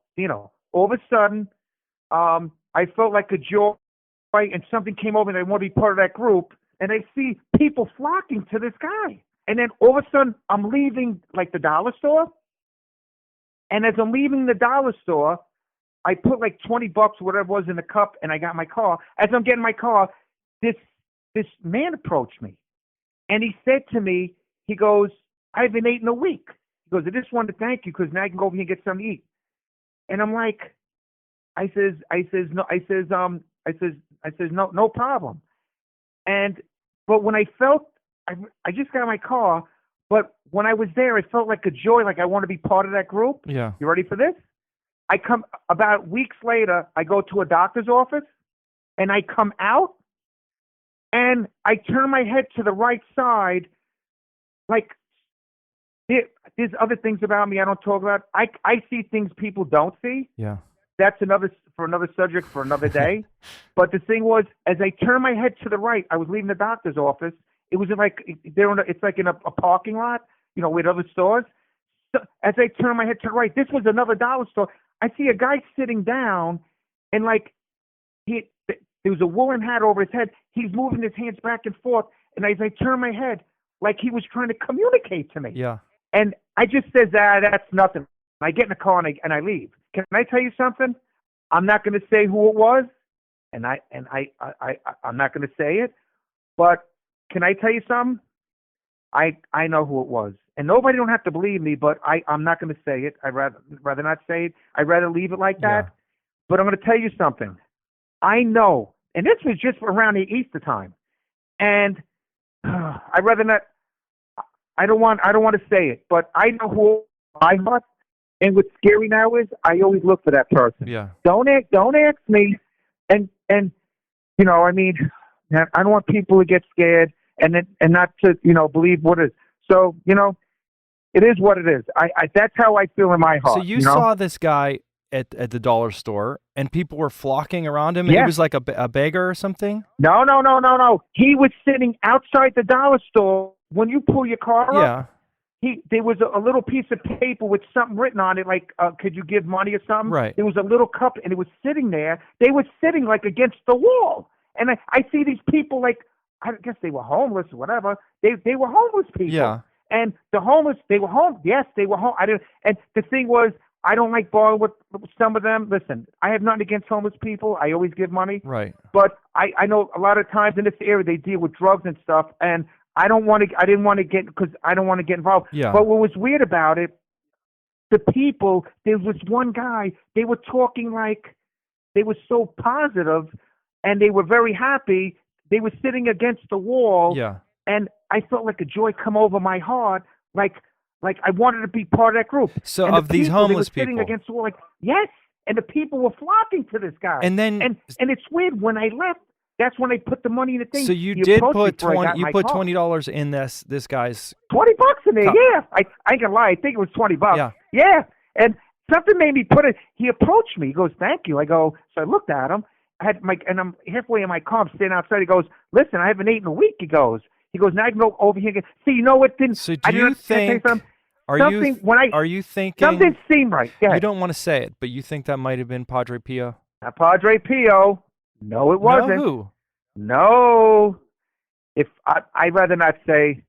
all of a sudden, I felt like a joy, and something came over, and I want to be part of that group. And I see people flocking to this guy. And then all of a sudden, I'm leaving like the dollar store. And as I'm leaving the dollar store, I put like $20 or whatever it was in the cup, and I got my car. As I'm getting my car, this man approached me, and he said to me, he goes, "I haven't eaten in a week." He goes, "I just wanted to thank you because now I can go over here and get something to eat." And I'm like, no problem. But when I felt, I just got my car, but when I was there, I felt like a joy, like I want to be part of that group. Yeah. You ready for this? I come about weeks later, I go to a doctor's office, and I come out, and I turn my head to the right side, like there's other things about me I don't talk about. I see things people don't see. Yeah. That's another subject for another day. But the thing was, as I turned my head to the right, I was leaving the doctor's office. It was like it's like in a parking lot, with other stores. So as I turned my head to the right, this was another dollar store. I see a guy sitting down, and like there was a woolen hat over his head. He's moving his hands back and forth, and as I turn my head, like he was trying to communicate to me. Yeah. And I just says, that's nothing. I get in the car and I leave. Can I tell you something? I'm not going to say who it was, and I'm not going to say it. But can I tell you something? I know who it was, and nobody don't have to believe me. But I'm not going to say it. I'd rather not say it. I'd rather leave it like that. Yeah. But I'm going to tell you something. I know, and this was just around the Easter time, and I'd rather not. I don't want to say it, but I know who I was. And what's scary now is I always look for that person. Yeah. Don't ask me, and I mean, I don't want people to get scared and not to believe what it is. So it is what it is. I that's how I feel in my heart. So you saw this guy at the dollar store, and people were flocking around him. And Yeah. he was like a beggar or something. No. He was sitting outside the dollar store. When you pull your car up, Yeah. there was a little piece of paper with something written on it, like, could you give money or something? Right. There was a little cup, and it was sitting there. They were sitting, like, against the wall. And I see these people, like, I guess they were homeless or whatever. They were homeless people. Yeah. And the homeless, they were home. Yes, they were home. And the thing was, I don't like borrowing with some of them. Listen, I have nothing against homeless people. I always give money. Right. But I know a lot of times in this area, they deal with drugs and stuff, and I didn't want to get involved. Yeah. But what was weird about it, the people, there was one guy, they were talking like they were so positive, and they were very happy. They were sitting against the wall. Yeah. And I felt like a joy come over my heart, like I wanted to be part of that group. So and of these homeless they were sitting people. against the wall, like, yes, and the people were flocking to this guy. And then and it's weird, when I left, that's when I put the money in the thing. So you He did approached me put before I got 20. You my put car. $20 in this guy's. $20 in there, Cup. yeah. I ain't gonna lie, I think it was $20. Yeah. Yeah. And something made me put it. He approached me. He goes, "Thank you." I go, so I looked at him. And I'm halfway in my car. I'm standing outside. He goes, "Listen, I haven't eaten in a week." He goes, "Now I can go over here and get." See, you know what? So do I you think? Are you thinking? Something seemed right? You don't want to say it, but you think that might have been Padre Pio? Padre Pio. No, it wasn't. No, who? No. If I'd rather not say.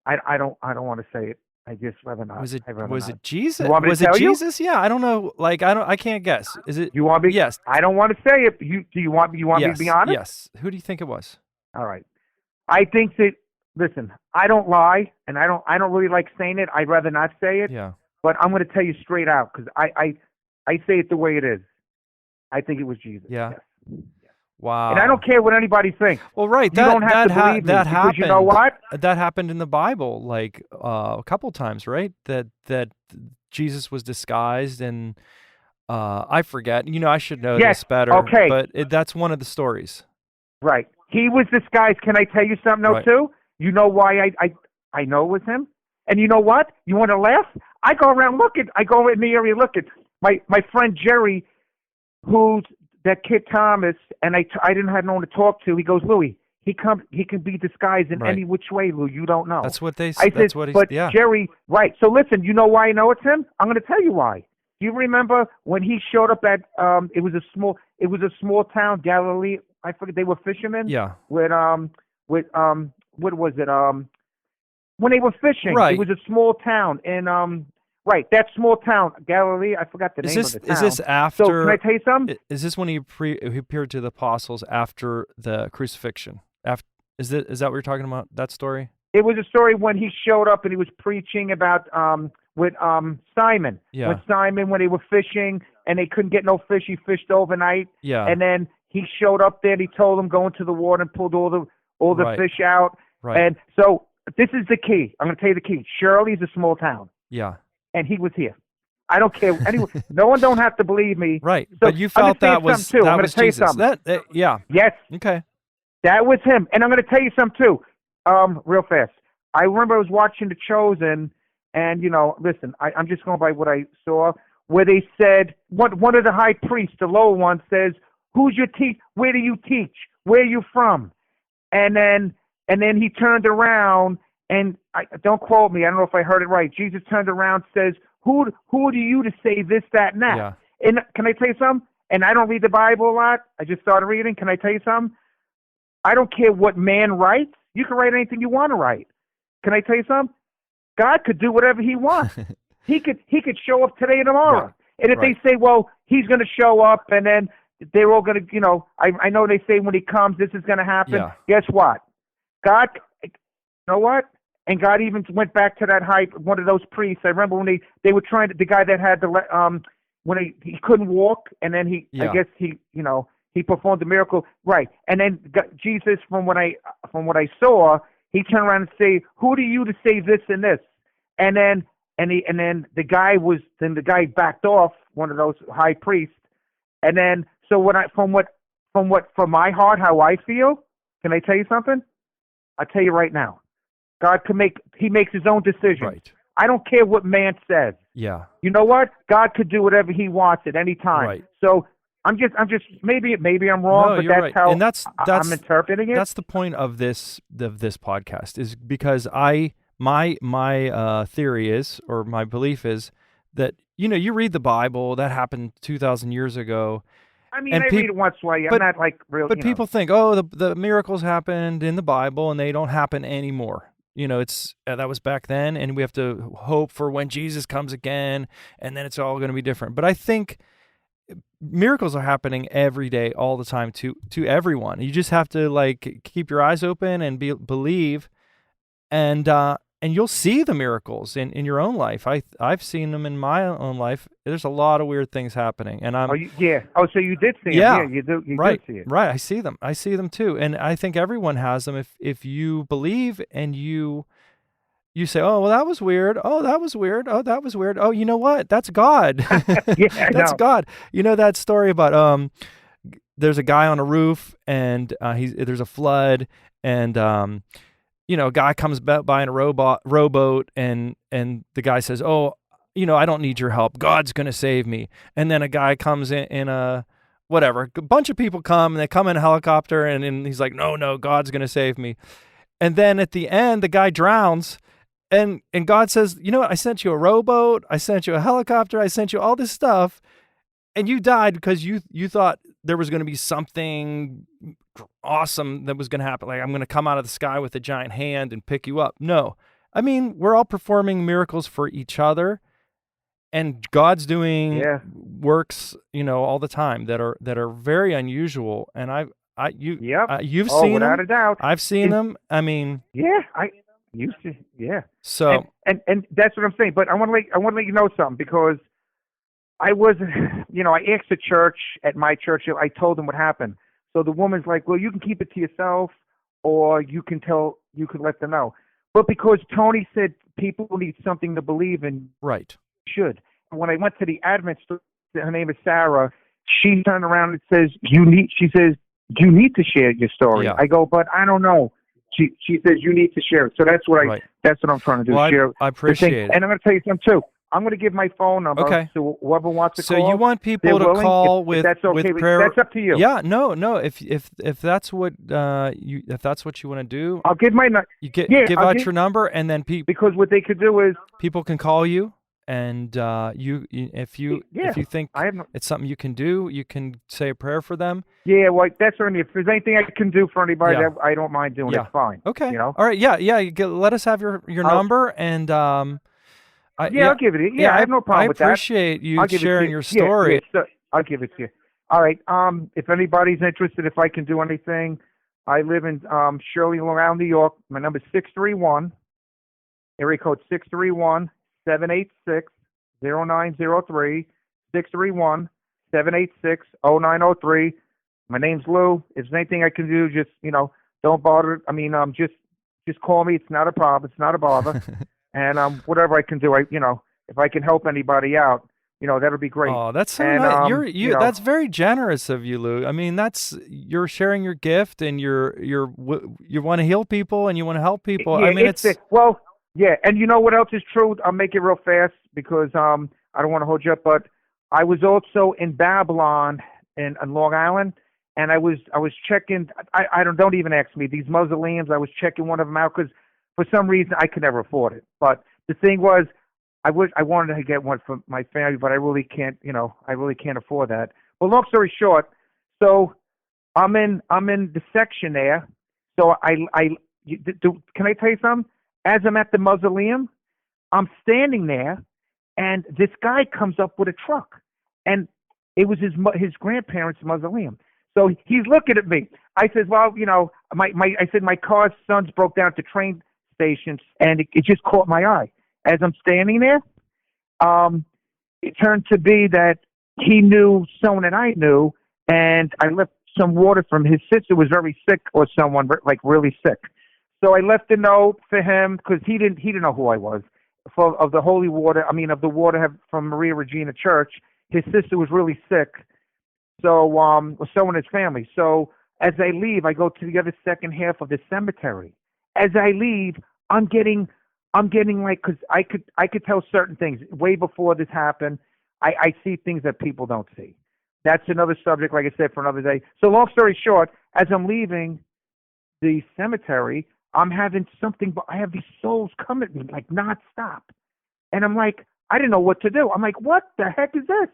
I don't want to say it. I just rather not. Was it not. Jesus? You want me to Was it tell you? Jesus? Yeah, I don't know. Like I can't guess. Is it? You want me? Yes. I don't want to say it. Do you want me Yes. to be honest? Yes. Who do you think it was? All right. I think that. Listen, I don't lie, and I don't really like saying it. I'd rather not say it. Yeah. But I'm going to tell you straight out, because I say it the way it is. I think it was Jesus. Yeah. Yes. Wow. And I don't care what anybody thinks. Well, right. You don't have to believe me, that because happened. you know what? That happened in the Bible, like a couple times, right? That Jesus was disguised, and I forget. I should know Yes, this better. okay. But that's one of the stories. Right. He was disguised. Can I tell you something, though, Right. too? You know why I know it was him? And you know what? You want to laugh? I go around looking. I go in the area looking. My friend Jerry, who's that kid Thomas, and I didn't have no one to talk to. He goes, Louis, he can be disguised in Right. any which way, Lou. You don't know. That's what they. I That's said, what he's. but Yeah. Jerry, right? So listen, you know why I know it's him? I'm going to tell you why. Do you remember when he showed up at? It was a small town, Galilee. I forget. They were fishermen. Yeah. With what was it? When they were fishing, Right. it was a small town in right, that small town, Galilee. I forgot the name of the town. Is this after? So can I tell you something? Is this when he appeared to the apostles after the crucifixion? Is that what you're talking about? That story? It was a story when he showed up and he was preaching about with Simon. Yeah. When they were fishing and they couldn't get no fish, he fished overnight. Yeah. And then he showed up there and he told them go into the water and pulled all the Right. fish out. Right. And so this is the key. I'm going to tell you the key. Shirley's a small town, Yeah. and he was here. I don't care. Anyway, no one don't have to believe me. Right. So But you I'm felt gonna that say was something, too. I'm that gonna was tell you Jesus. something. Yeah. Yes, Okay. that was him. And I'm going to tell you something too. Real fast. I remember I was watching The Chosen, and listen, I'm just going by what I saw, where they said one of the high priests, the lower one, says, "Who's your teach? Where do you teach? Where are you from?" And then he turned around, and don't quote me. I don't know if I heard it right. Jesus turned around, and says, "Who are you to say this, that, and that?" Yeah. And can I tell you something? And I don't read the Bible a lot. I just started reading. Can I tell you something? I don't care what man writes. You can write anything you want to write. Can I tell you something? God could do whatever he wants. he could show up today and tomorrow. Right. And if Right. they say, well, he's going to show up, and then they're all going to, I know they say when he comes, this is going to happen. Yeah. Guess what? God, you know what? And God even went back to that one of those priests. I remember when they were trying to, the guy that had when he couldn't walk, and then Yeah. I guess he performed the miracle, right? And then Jesus, from what I saw, he turned around and say, "Who are you to say this and this?" And then the guy backed off, one of those high priests. And then so from my heart, how I feel, can I tell you something? I'll tell you right now. God he makes his own decision. Right. I don't care what man says. Yeah. You know what? God could do whatever he wants at any time. Right. So I'm just maybe I'm wrong, No, but you're that's right. how And that's I'm interpreting it. That's the point of this podcast, is because my theory is, or my belief is, that you read the Bible, that happened 2,000 years ago. I mean, and I read it once in a while. I'm not like real. But people think, oh, the miracles happened in the Bible and they don't happen anymore. It's that was back then, and we have to hope for when Jesus comes again, and then it's all going to be different. But I think miracles are happening every day, all the time, to everyone. You just have to keep your eyes open and believe, and you'll see the miracles in your own life. I've seen them in my own life. There's a lot of weird things happening, and I'm. Oh, so you did see them? Yeah, you do. You right, did see it. Right. I see them too, and I think everyone has them. If you believe and you say, oh, well, that was weird. Oh, that was weird. Oh, that was weird. Oh, you know what? That's God. That's God. You know that story about there's a guy on a roof, and there's a flood, and a guy comes by in a rowboat, and the guy says, oh, I don't need your help. God's going to save me. And then a guy comes in a whatever. A bunch of people come, and they come in a helicopter, and he's like, no, God's going to save me. And then at the end, the guy drowns, and God says, you know what? I sent you a rowboat. I sent you a helicopter. I sent you all this stuff, and you died because you thought there was going to be something awesome that was going to happen. Like, I'm going to come out of the sky with a giant hand and pick you up. No. I mean, we're all performing miracles for each other, and God's doing works, all the time that are very unusual. And you've seen without them. a doubt. I've seen them. I mean, So and that's what I'm saying. But I want to let you know something, because I was, I asked the church, at my church, I told them what happened. So the woman's like, well, you can keep it to yourself, or you can let them know. But because Tony said people need something to believe in, right, should. When I went to the Advent store, her name is Sarah. She turned around and says, she says, do you need to share your story? Yeah. I go, but I don't know. She says you need to share it. So that's what Right. that's what I'm trying to do. Well, share I the appreciate thing. it. And I'm going to tell you something too. I'm going to give my phone number Okay. to whoever wants to So call. you want people They're to willing, call if with that's okay. with prayer? That's up to you. Yeah, no. If that's what if that's what you want to do, I'll give my you give I'll out your number, and then because what they could do is people can call you, and if you think I have no, it's something you can do, you can say a prayer for them. yeah, well, that's certainly if there's anything I can do for anybody, Yeah. that I don't mind doing. Yeah. It's fine. Okay. You know. All right. Yeah. Yeah. Let us have your number, and I'll give it to you. Yeah, I have no problem with that. I appreciate you I'll give it to sharing you. your story. Yeah, so I'll give it to you. All right. If anybody's interested, if I can do anything, I live in Shirley, Long Island, New York. My number is 631, area code 631-786-0903, 631-786-0903. My name's Lou. If there's anything I can do, just, don't bother. I mean, just call me. It's not a problem. It's not a bother. And whatever I can do, if I can help anybody out, that'll be great. Oh, that's so and, nice. That's very generous of you, Lou. I mean, you're sharing your gift, and you want to heal people, and you want to help people. Yeah, I mean, well, yeah. And you know what else is true? I'll make it real fast because I don't want to hold you up, but I was also in Babylon in Long Island, and I was checking. I don't even ask me these mausoleums. I was checking one of them out because for some reason I could never afford it. But the thing was, I wanted to get one for my family, but I really can't. I really can't afford that. But long story short, so I'm in the section there. So can I tell you something? As I'm at the mausoleum, I'm standing there, and this guy comes up with a truck, and it was his grandparents' mausoleum. So he's looking at me. I said, well, I said my car's sons broke down at the train station, and it just caught my eye. As I'm standing there, it turned to be that he knew someone that I knew, and I left some water from his sister was very sick, or someone like really sick. So I left a note for him because he didn't know who I was. Of the holy water, of the water from Maria Regina Church. His sister was really sick, so or someone in his family. So as I leave, I go to the other second half of the cemetery. As I leave, I'm getting like, because I could tell certain things way before this happened. I see things that people don't see. That's another subject, like I said, for another day. So long story short, as I'm leaving the cemetery, I'm having something, but I have these souls come at me like nonstop. And I'm like, I didn't know what to do. I'm like, what the heck is this?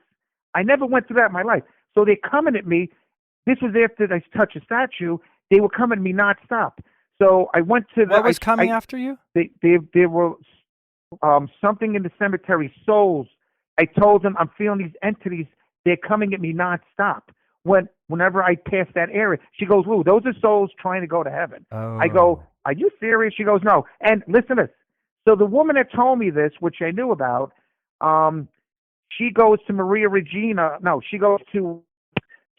I never went through that in my life. So they're coming at me. This was after I touched a statue. They were coming at me nonstop. So I went to what was coming after you? There were something in the cemetery, souls. I told them I'm feeling these entities. They're coming at me nonstop. Whenever I pass that area, she goes, Lou, those are souls trying to go to heaven. Oh. I go, are you serious? She goes, no. And listen to this. So the woman that told me this, which I knew about, she goes to Maria Regina. No, she goes to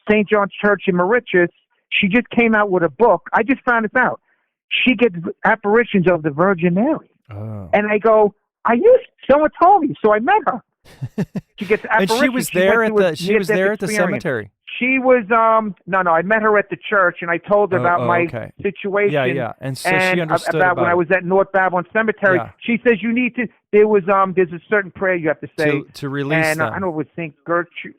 St. John's Church in Mauritius. She just came out with a book. I just found this out. She gets apparitions of the Virgin Mary. Oh. And I go, someone told me, so I met her. She gets apparitions. And she was there at the cemetery. She was no, I met her at the church, and I told her about my situation. Yeah. And so she understood about when I was at North Babylon Cemetery. Yeah. She says you need to. There's a certain prayer you have to say to release and, them. I know it was Saint Gertrude.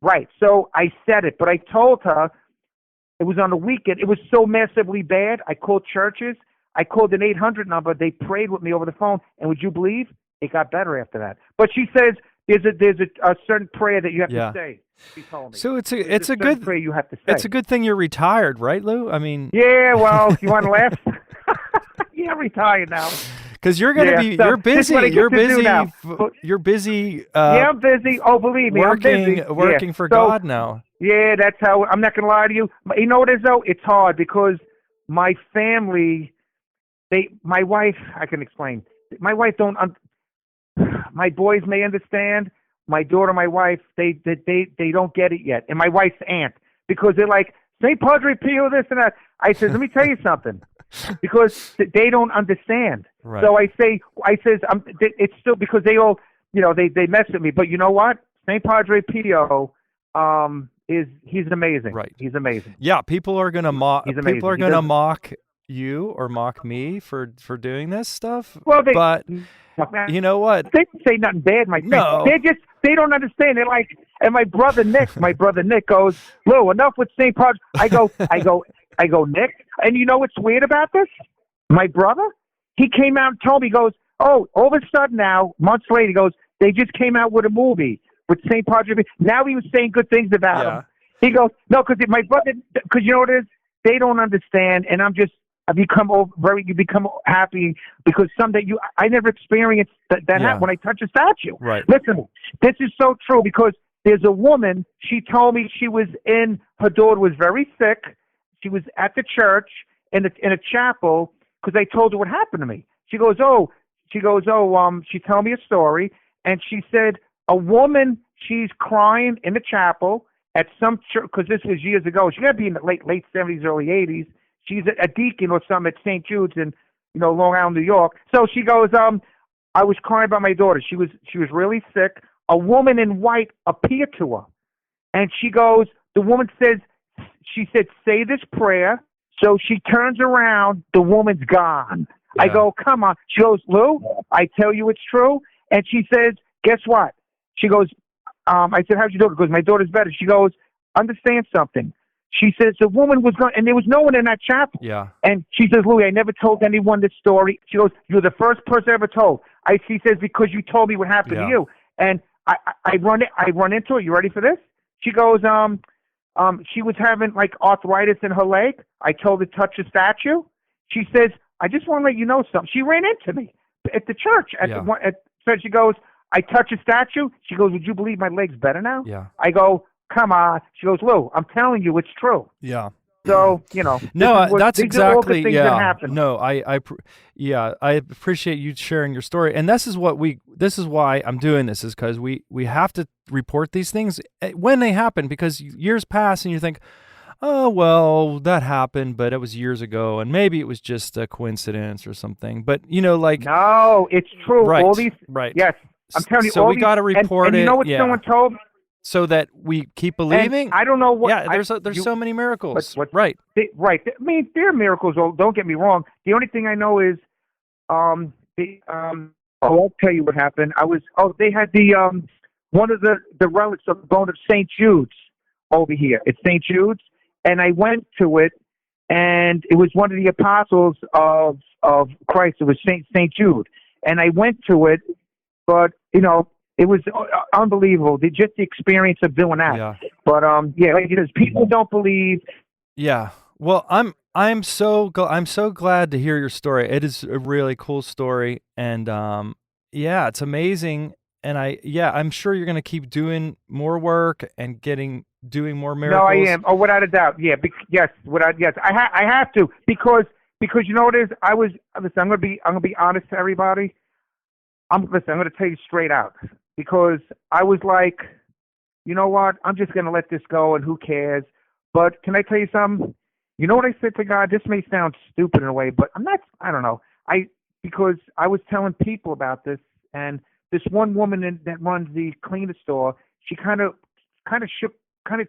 Right. So I said it, but I told her it was on the weekend. It was so massively bad. I called churches. I called an 800 number. They prayed with me over the phone, and would you believe it got better after that? But she says there's a certain prayer that you have to say. She told me. So it's a good prayer you have to say. It's a good thing you're retired, right, Lou? I mean, yeah. Well, you want to laugh? Yeah, I'm retired now. Because you're gonna be, you're busy. You're busy. You're busy. Yeah, I'm busy. Oh, believe me, I'm busy. Working for God now. Yeah, that's how. I'm not gonna lie to you. You know what it is though? It's hard because my family, my wife. I can explain. My wife don't. My boys may understand. My daughter, my wife, they don't get it yet. And my wife's aunt, because they're like, St. Padre Pio, this and that. I said, let me tell you something, because they don't understand. Right. So I says, it's still because they all, they mess with me. But you know what? St. Padre Pio, he's amazing. Right. He's amazing. Yeah, people are gonna mock. He's amazing. People are He gonna doesn't- mock you or mock me for doing this stuff. Well, But you know what? they didn't say nothing bad, my friend. No. They don't understand. They're like, and my brother Nick goes, Lou, enough with St. Patrick's. I go, Nick, and you know what's weird about this? My brother, he came out and told me, he goes, oh, all of a sudden now, months later, he goes, they just came out with a movie with St. Patrick. Now he was saying good things about him. He goes, no, because my brother, because you know what it is? They don't understand, and I become you become happy because someday I never experienced that happen when I touch a statue. Right. Listen, this is so true because there's a woman, she told me her daughter was very sick. She was at the church in a chapel because I told her what happened to me. She told me a story, and she said a woman, she's crying in the chapel at some church, because this was years ago. She got to be in the late 70s, early 80s. She's a deacon or something at St. Jude's in, Long Island, New York. So she goes, I was crying about my daughter. She was really sick. A woman in white appeared to her, and the woman said, say this prayer. So she turns around, the woman's gone. Yeah. I go, come on. She goes, Lou, I tell you it's true. And she says, guess what? She goes, I said, how's your daughter? She goes, my daughter's better. She goes, understand something. She says, the woman was gone, and there was no one in that chapel. Yeah. And she says, Louis, I never told anyone this story. She goes, you're the first person I ever told. She says, because you told me what happened to you. And I run into her. You ready for this? She goes, she was having like arthritis in her leg. I told her to touch a statue. She says, I just want to let you know something. She ran into me at the church. So she goes, I touch a statue. She goes, would you believe my leg's better now? Yeah. I go, come on. She goes, Lou, I'm telling you, it's true. Yeah. So, no, that's exactly, things that happen. No, I appreciate you sharing your story. And this is why I'm doing this, is because we have to report these things when they happen, because years pass and you think, oh, well, that happened, but it was years ago, and maybe it was just a coincidence or something. But, no, it's true. Right, All these, right. Yes, I'm telling you. So we got to report and it. You know what someone told me? So that we keep believing. And I don't know what. Yeah, there's so many miracles. Right. Right. I mean, there are miracles. Don't get me wrong. The only thing I know is, I'll tell you what happened. They had one of the relics of the bone of St. Jude's over here. It's St. Jude's, and I went to it, and it was one of the apostles of Christ. It was St. Jude, and I went to it, but it was unbelievable. Just the experience of doing that. Yeah. But because people don't believe. Yeah. Well, I'm so glad to hear your story. It is a really cool story, and it's amazing. And I'm sure you're going to keep doing more work and doing more miracles. No, I am. Oh, without a doubt. Yeah. Yes. I have to because you know what it is. Listen. I'm going to be honest to everybody. I'm going to tell you straight out, because I was like, you know what? I'm just going to let this go, and who cares? But can I tell you something? You know what I said to God? This may sound stupid in a way, but I'm not. I don't know. Because I was telling people about this, and this one woman that runs the cleaner store, she kind of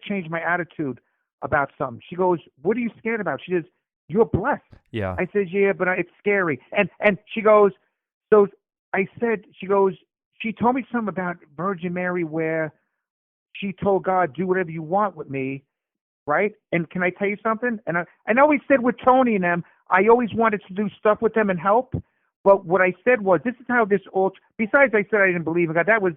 changed my attitude about something. She goes, "What are you scared about?" She says, "You're blessed." Yeah. I says, "Yeah, but it's scary." And she goes, so I said, she goes, she told me something about Virgin Mary where she told God, do whatever you want with me, right? And can I tell you something? And I always said with Tony and them, I always wanted to do stuff with them and help. But what I said was, this is how this all, besides I said I didn't believe in God, that was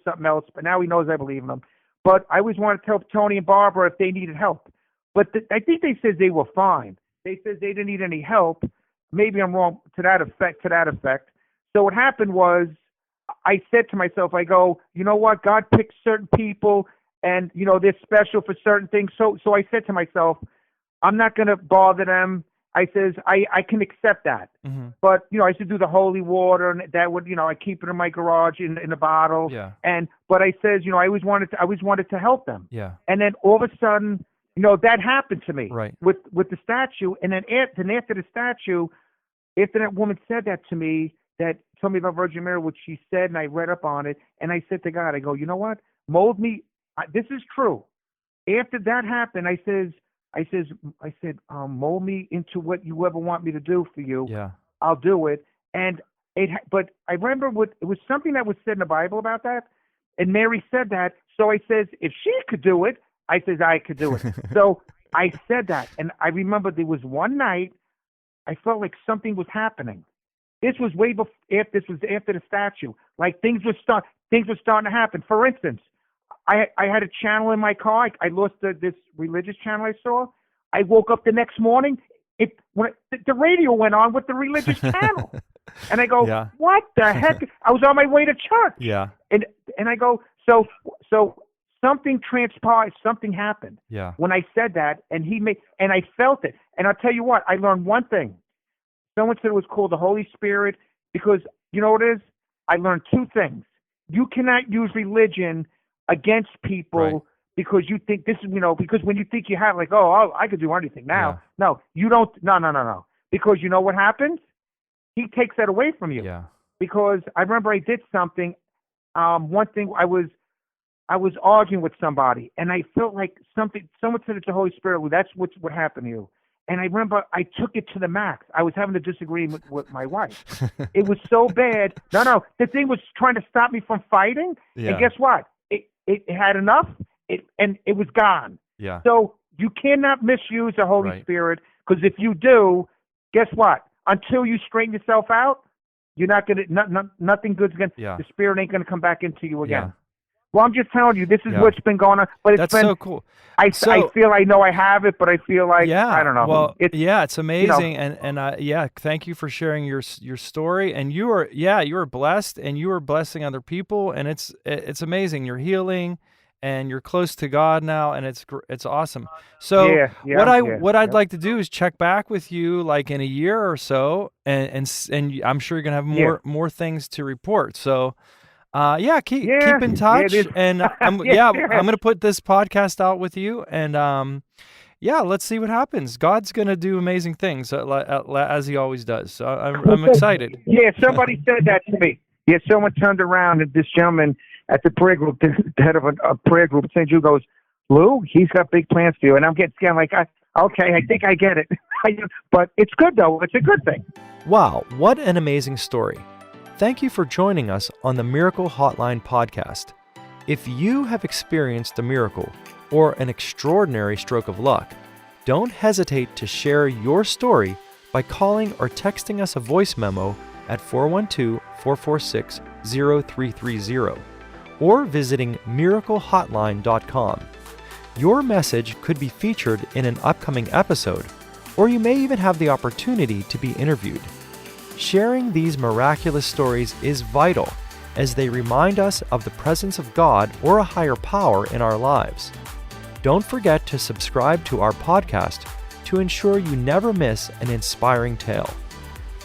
something else, but now he knows I believe in him. But I always wanted to tell Tony and Barbara if they needed help. But I think they said they were fine. They said they didn't need any help. Maybe I'm wrong to that effect. So what happened was, I said to myself, I go, you know what? God picks certain people, and they're special for certain things. So I said to myself, I'm not going to bother them. I says I can accept that. Mm-hmm. But I used to do the holy water, and that would I keep it in my garage in a bottle. Yeah. But I says I always wanted to help them. Yeah. And then all of a sudden, that happened to me. Right. With the statue, and then after the statue, after that woman said that to me, that told me about Virgin Mary, which she said, and I read up on it, and I said to God, I go, you know what? Mold me. This is true. after that happened, I said, mold me into what you ever want me to do for you. Yeah. I'll do it. And but I remember it was something that was said in the Bible about that. And Mary said that. So I says, if she could do it, I says, I could do it. So I said that. And I remember there was one night I felt like something was happening. This was way before, this was after the statue. Like things were starting to happen. For instance, I had a channel in my car. I lost this religious channel I saw. I woke up the next morning. The radio went on with the religious channel. And I go, Yeah. what the heck? I was on my way to church. Yeah. And I go, so something transpired, something happened. Yeah. When I said that, and I felt it. And I'll tell you what, I learned one thing. Someone said it was called the Holy Spirit, because you know what it is? I learned two things. You cannot use religion against people, Right. because you think this is, because when you think you have, like, oh, I could do anything now. Yeah. No, you don't. No. Because you know what happens? He takes that away from you. Yeah. Because I remember I did something. One thing, I was arguing with somebody, and I felt like someone said it's the Holy Spirit. Well, that's what happened to you. And I remember I took it to the max. I was having a disagreement with my wife. It was so bad. No, the thing was trying to stop me from fighting. Yeah. And guess what? It had enough, and it was gone. Yeah. So you cannot misuse the Holy Right. Spirit, because if you do, guess what? Until you straighten yourself out, you're not going to, nothing good's going to, Yeah. the Spirit ain't going to come back into you again. Yeah. Well, I'm just telling you, this is Yeah. what's been going on. But That's been, so cool. I So- feel I know I have it, but I feel like, Yeah. I don't know. Well, It's it's amazing, and thank you for sharing your story. And you are blessed, and you are blessing other people, and it's amazing. You're healing, and you're close to God now, and it's awesome. So what I'd like to do is check back with you like in a year or so, and I'm sure you're gonna have more things to report. So. Keep in touch, and I'm going to put this podcast out with you, and let's see what happens. God's going to do amazing things as He always does. So I'm excited. Yeah, somebody said that to me. Yeah, someone turned around, and this gentleman at the prayer group, the head of a prayer group, St. Jude, goes, "Lou, he's got big plans for you." And I'm getting scared. I'm like, okay, I think I get it. But it's good though. It's a good thing. Wow, what an amazing story. Thank you for joining us on the Miracle Hotline podcast. If you have experienced a miracle or an extraordinary stroke of luck, don't hesitate to share your story by calling or texting us a voice memo at 412-446-0330 or visiting miraclehotline.com. Your message could be featured in an upcoming episode, or you may even have the opportunity to be interviewed. Sharing these miraculous stories is vital, as they remind us of the presence of God or a higher power in our lives. Don't forget to subscribe to our podcast to ensure you never miss an inspiring tale.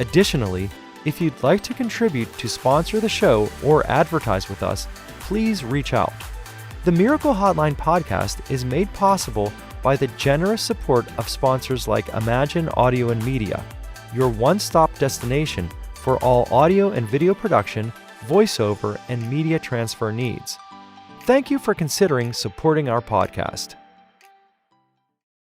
Additionally, if you'd like to contribute to sponsor the show or advertise with us, please reach out. The Miracle Hotline podcast is made possible by the generous support of sponsors like Imagine Audio and Media, your one-stop destination for all audio and video production, voiceover, and media transfer needs. Thank you for considering supporting our podcast.